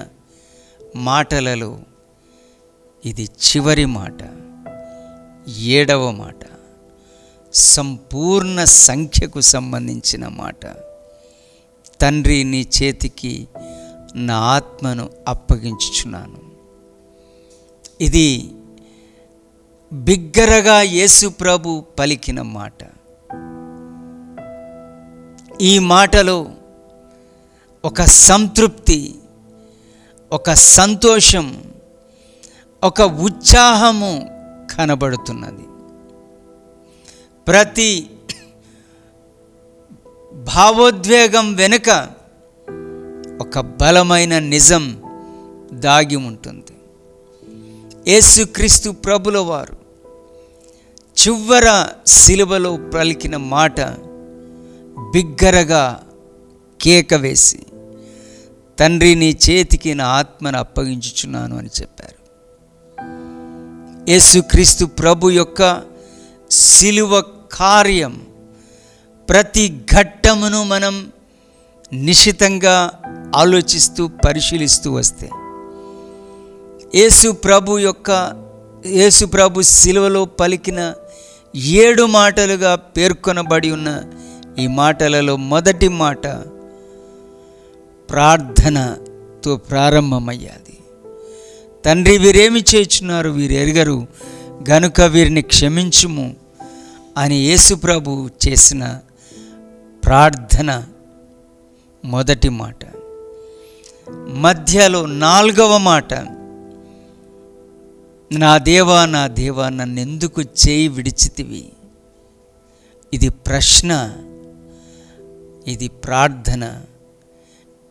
మాటలలో ఇది చివరి మాట, 7వ మాట, సంపూర్ణ సంఖ్యకు సంబంధించిన మాట. తండ్రి, నీ చేతికి నా ఆత్మను అప్పగించుచున్నాను. ఇది బిగ్గరగా యేసు ప్రభు పలికిన మాట. ఈ మాటలో ఒక సంతృప్తి, ఒక సంతోషం, ఒక ఉత్సాహము కనబడుతున్నది. ప్రతి భావోద్వేగం వెనుక ఒక బలమైన నిజం దాగి ఉంటుంది. యేసుక్రీస్తు ప్రభుల వారు చివర శిలువలో పలికిన మాట, బిగ్గరగా కేక వేసి, తండ్రి, నీ చేతికి నా ఆత్మను అప్పగించుచున్నాను అని చెప్పారు. యేసుక్రీస్తు ప్రభు యొక్క శిలువ కార్యం ప్రతి ఘట్టమును మనం నిశితంగా ఆలోచిస్తూ పరిశీలిస్తూ వస్తే, యేసు ప్రభు శిలువలో పలికిన 7 మాటలుగా పేర్కొనబడి ఉన్న ఈ మాటలలో మొదటి మాట ప్రార్థనతో ప్రారంభమయ్యాది. తండ్రి, వీరేమి చేయుచున్నారు, వీరు ఎరుగరు గనుక వీరిని క్షమించుము అని యేసు ప్రభు చేసిన ప్రార్థన మొదటి మాట. మధ్యలో 4వ మాట, నా దేవా, నా దేవా, నన్నెందుకు చేయి విడిచితివి. ఇది ప్రశ్న, ఇది ప్రార్థన,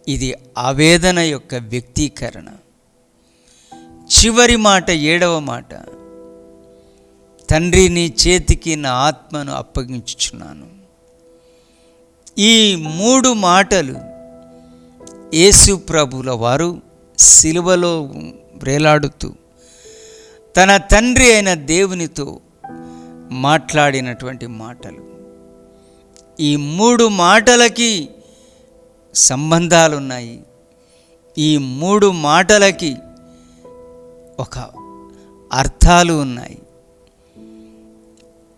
ఇది ఆవేదన యొక్క వ్యక్తీకరణ. చివరి మాట, 7వ మాట, తండ్రి నీ చేతికి నా ఆత్మను అప్పగించుచున్నాను. ఈ 3 మాటలు యేసు ప్రభుల వారు సిలువలో వేలాడుతూ తన తండ్రి అయిన దేవునితో మాట్లాడినటువంటి మాటలు. ఈ 3 మాటలకి సంబంధాలున్నాయి. ఈ 3 మాటలకి ఒక అర్థాలు ఉన్నాయి.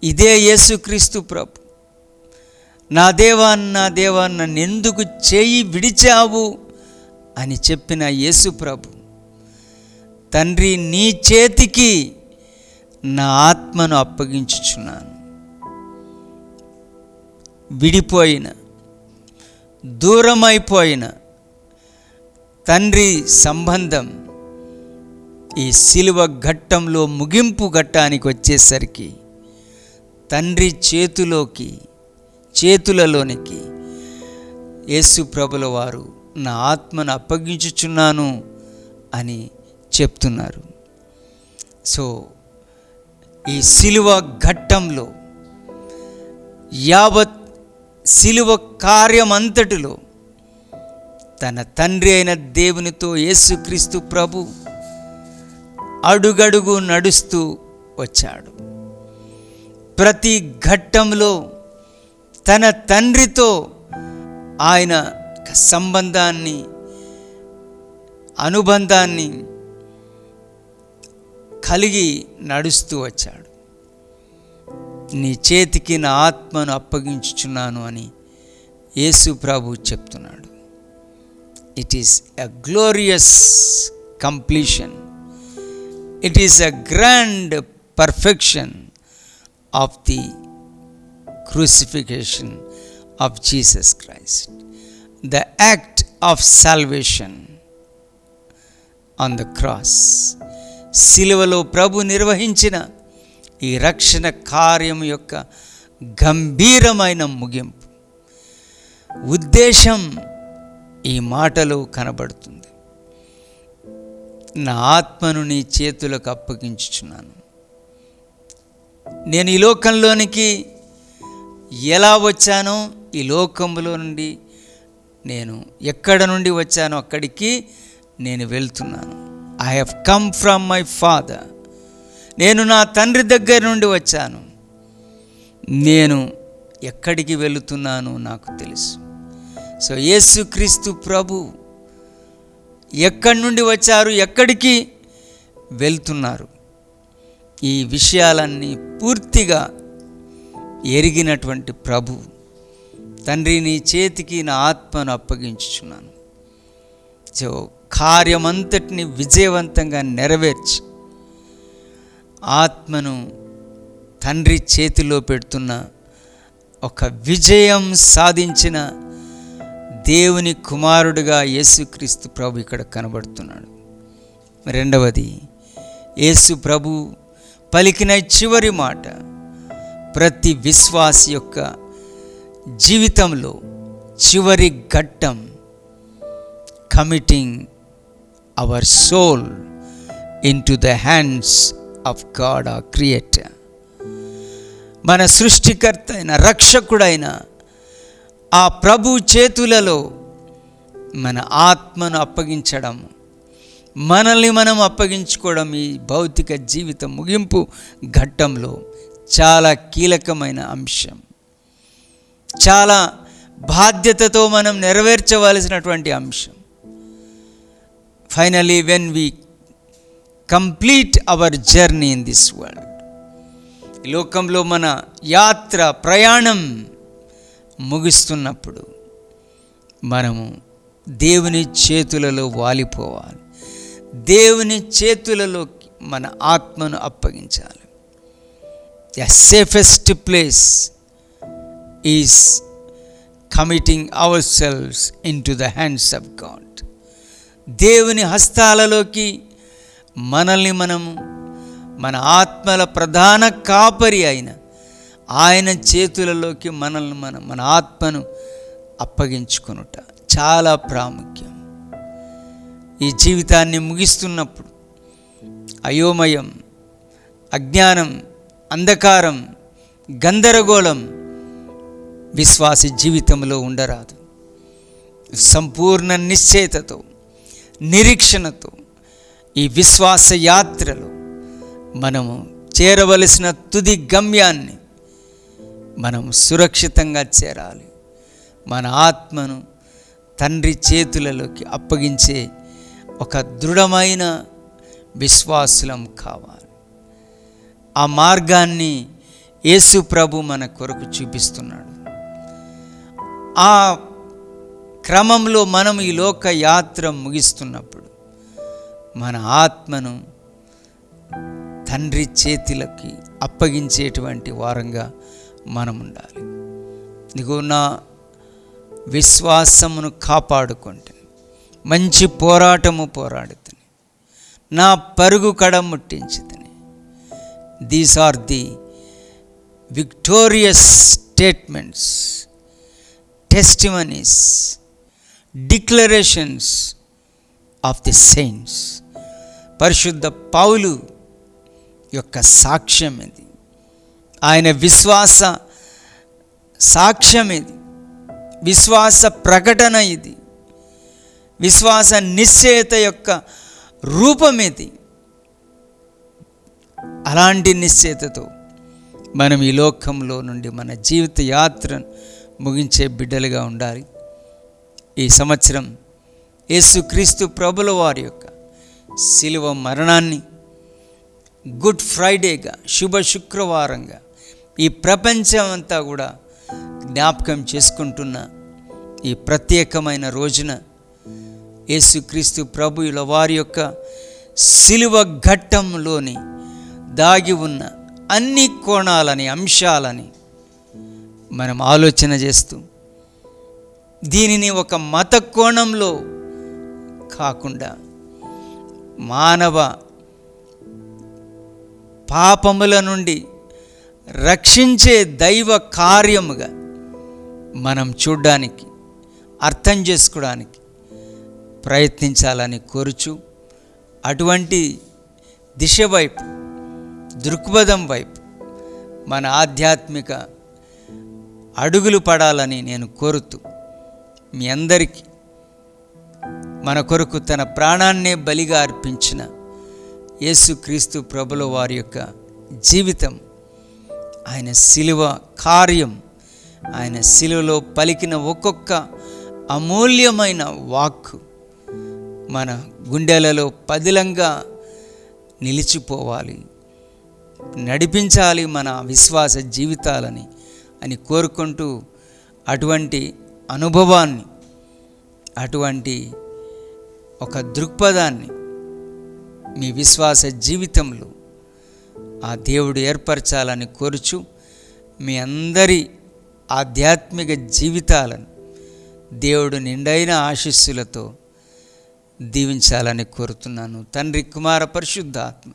ఇదే యేసుక్రీస్తు ప్రభు, నా దేవా నా దేవా నన్నెందుకు చేయి విడిచావు అని చెప్పిన యేసు ప్రభు, తండ్రి నీ చేతికి నా ఆత్మను అప్పగించుచున్నాను. విడిపోయిన, దూరమైపోయిన తండ్రి సంబంధం ఈ సిలువ ఘట్టంలో ముగింపు ఘట్టానికి వచ్చేసరికి తండ్రి చేతులలోనికి యేసు ప్రభుల వారు నా ఆత్మను అప్పగించుచున్నాను అని చెప్తున్నారు. సో ఈ సిలువ ఘట్టంలో, యావత్ సిలువ కార్యమంతటిలో తన తండ్రి అయిన దేవునితో యేసుక్రీస్తు ప్రభు అడుగడుగు నడుస్తూ వచ్చాడు. ప్రతి ఘట్టంలో తన తండ్రితో ఆయన సంబంధాన్ని, అనుబంధాన్ని కలిగి నడుస్తూ వచ్చాడు. నీ చేతికి నా ఆత్మను అప్పగించుచున్నాను అని యేసు ప్రభు చెప్తున్నాడు. It is a glorious completion. It is a grand perfection of the crucifixion of Jesus Christ, the act of salvation on the cross. సిలువలో ప్రభు నిర్వహించిన ఈ రక్షణ కార్యం యొక్క గంభీరమైన ముగింపు, ఉద్దేశం ఈ మాటలో కనబడుతుంది. నా ఆత్మను నీ చేతులకు అప్పగించుచున్నాను. నేను ఈ లోకంలోనికి ఎలా వచ్చానో, ఈ లోకంలో నుండి నేను ఎక్కడ నుండి వచ్చానో అక్కడికి నేను వెళ్తున్నాను. I have come from my father. నేను నా తండ్రి దగ్గర నుండి వచ్చాను. నేను ఎక్కడికి వెళుతున్నానో నాకు తెలుసు. సో యేసుక్రీస్తు ప్రభు ఎక్కడి నుండి వచ్చారు, ఎక్కడికి వెళ్తున్నారు, ఈ విషయాలన్నీ పూర్తిగా ఎరిగినటువంటి ప్రభు, తండ్రి నీ చేతికి నా ఆత్మను అప్పగించుచున్నాను. సో కార్యమంతటిని విజయవంతంగా నెరవేర్చి ఆత్మను తండ్రి చేతిలో పెడుతున్న ఒక విజయం సాధించిన దేవుని కుమారుడుగా యేసుక్రీస్తు ప్రభు ఇక్కడ కనబడుతున్నాడు. రెండవది, యేసు ప్రభు పలికిన చివరి మాట ప్రతి విశ్వాసి యొక్క జీవితంలో చివరి ఘట్టం, committing our soul into the hands of God our creator. మన సృష్టికర్త అయిన, రక్షకుడైన ఆ ప్రభు చేతులలో మన ఆత్మను అప్పగించడం, మనల్ని మనం అప్పగించుకోవడం ఈ భౌతిక జీవిత ముగింపు ఘట్టంలో చాలా కీలకమైన అంశం. చాలా బాధ్యతతో మనం నెరవేర్చవలసినటువంటి అంశం. Finally when we complete our journey in this world, ఈ లోకంలో మన యాత్ర, ప్రయాణం ముగిస్తున్నప్పుడు మనము దేవుని చేతులలో వాలిపోవాలి. దేవుని చేతులలోకి మన ఆత్మను అప్పగించాలి. The safest place is committing ourselves into the hands of God. దేవుని హస్తాలలోకి మనల్ని మనము, మన ఆత్మల ప్రధాన కాపరి అయిన ఆయన చేతులలోకి మన ఆత్మను అప్పగించుకొనుట చాలా ప్రాముఖ్యం. ఈ జీవితాన్ని ముగిస్తున్నప్పుడు అయోమయం, అజ్ఞానం, అంధకారం, గందరగోళం విశ్వాసి జీవితంలో ఉండరాదు. సంపూర్ణ నిశ్చయతతో, నిరీక్షణతో ఈ విశ్వాస యాత్రలో మనము చేరవలసిన తుది గమ్యాన్ని మనం సురక్షితంగా చేరాలి. మన ఆత్మను తండ్రి చేతులలోకి అప్పగించే ఒక దృఢమైన విశ్వాసులం కావాలి. ఆ మార్గాన్ని యేసు ప్రభు మన కొరకు చూపిస్తున్నాడు. ఆ క్రమంలో మనం ఈ లోక యాత్ర ముగిస్తున్నప్పుడు మన ఆత్మను తండ్రి చేతులకి అప్పగించేటువంటి వారంగా మనం ఉండాలి. ఇదిగో నా విశ్వాసమును కాపాడుకుంటే మంచి పోరాటము పోరాడుతుంది, నా పరుగు కడముట్టించుతుంది. These are the victorious statements, testimonies, declarations of the saints. పరిశుద్ధ పౌలు యొక్క సాక్ష్యం ఇది, ఆయన విశ్వాస సాక్ష్యం ఇది, విశ్వాస ప్రకటన ఇది, విశ్వాస నిశ్చయత యొక్క రూపం ఇది. అలాంటి నిశ్చయతతో మనం ఈ లోకంలో నుండి మన జీవిత యాత్రను ముగించే బిడ్డలుగా ఉండాలి. ఈ సంవత్సరం యేసుక్రీస్తు ప్రభుల వారి యొక్క శిలువ మరణాన్ని గుడ్ ఫ్రైడేగా, శుభ శుక్రవారంగా ఈ ప్రపంచం అంతా కూడా జ్ఞాపకం చేసుకుంటున్న ఈ ప్రత్యేకమైన రోజున యేసుక్రీస్తు ప్రభువుల వారి యొక్క శిలువ ఘట్టంలోని దాగి ఉన్న అన్ని కోణాలని, అంశాలని మనం ఆలోచన చేస్తూ దీనిని ఒక మత కోణంలో కాకుండా మానవ పాపముల నుండి రక్షించే దైవ కార్యముగా మనం చూడడానికి, అర్థం చేసుకోవడానికి ప్రయత్నించాలని కోరుచు, అటువంటి దిశ వైపు, దృక్పథం వైపు మన ఆధ్యాత్మిక అడుగులు పడాలని నేను కోరుతూ, మీ అందరికీ మన కొరకు తన ప్రాణాన్నే బలిగా అర్పించిన యేసుక్రీస్తు ప్రభుల వారి యొక్క జీవితం, ఆయన శిలువ కార్యం, ఆయన శిలువలో పలికిన ఒక్కొక్క అమూల్యమైన వాక్కు మన గుండెలలో పదిలంగా నిలిచిపోవాలి, నడిపించాలి మన విశ్వాస జీవితాలని అని కోరుకుంటూ, అటువంటి అనుభవాన్ని, అటువంటి ఒక దృక్పథాన్ని మీ విశ్వాస జీవితంలో ఆ దేవుడు ఏర్పరచాలని కోరుచు, మీ అందరి ఆధ్యాత్మిక జీవితాలను దేవుడు నిండైన ఆశీస్సులతో దీవించాలని కోరుతున్నాను. తండ్రి, కుమార, పరిశుద్ధాత్మ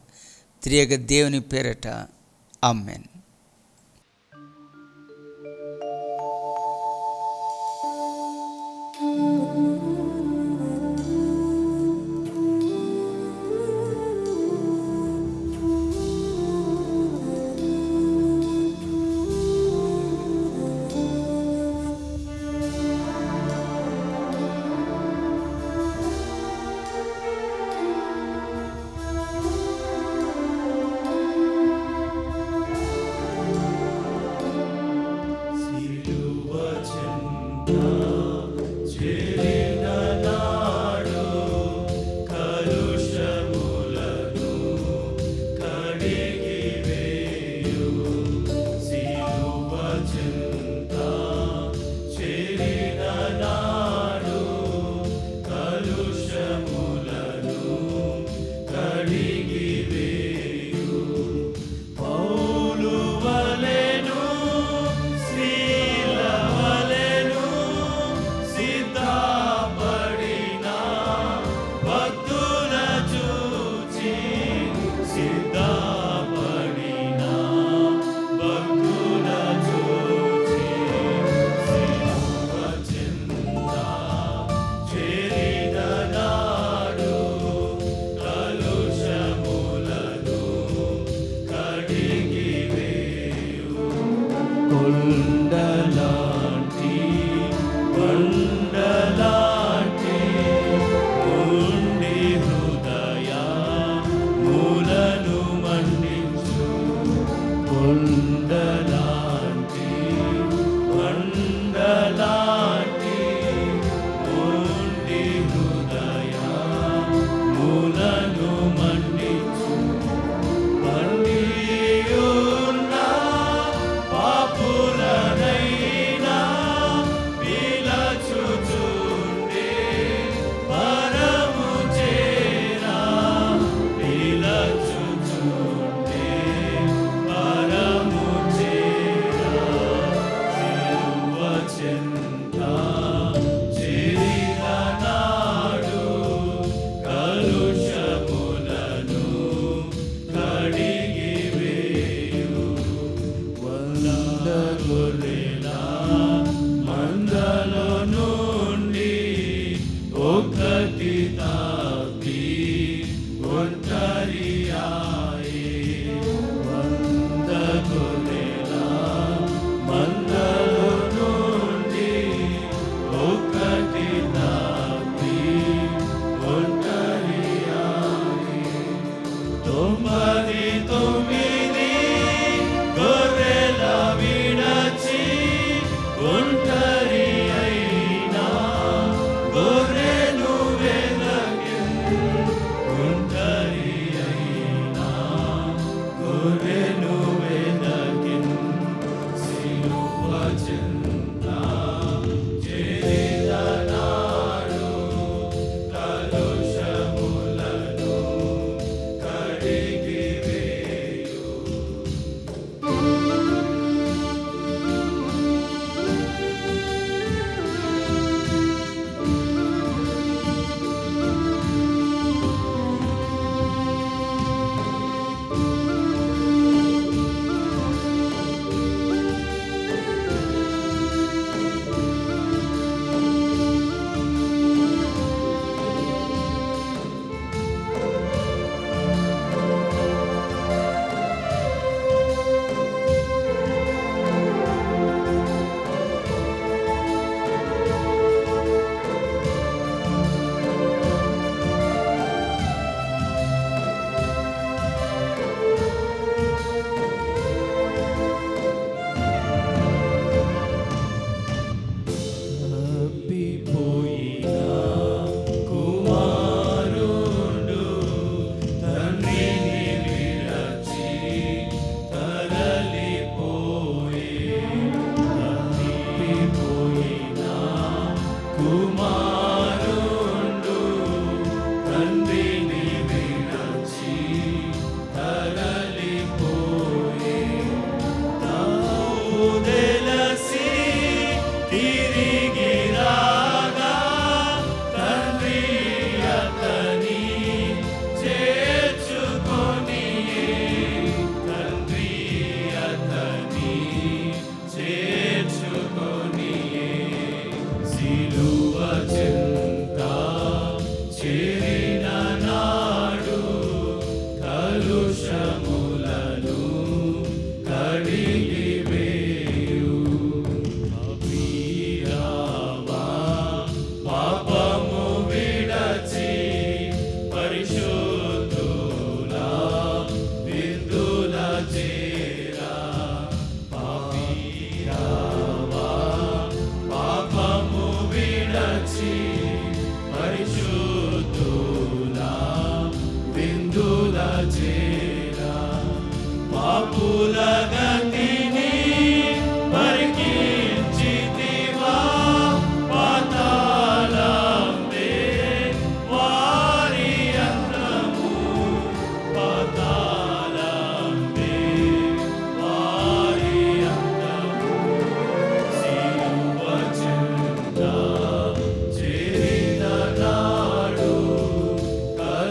త్రియక దేవుని పేరట ఆమేన్.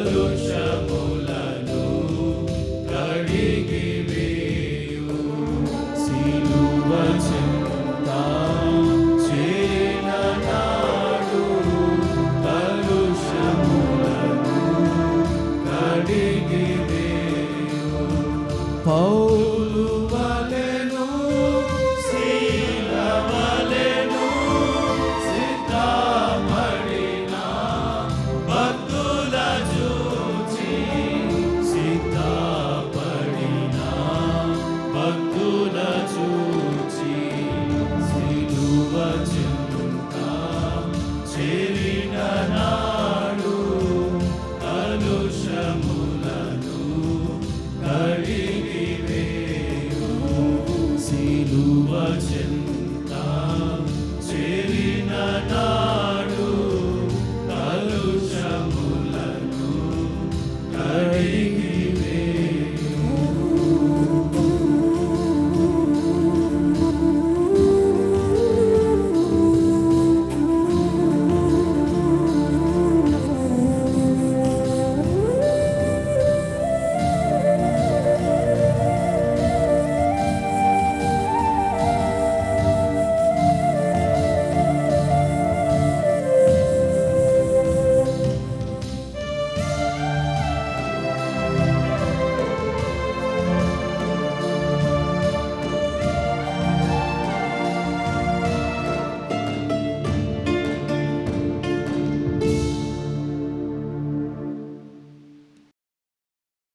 Hallelujah.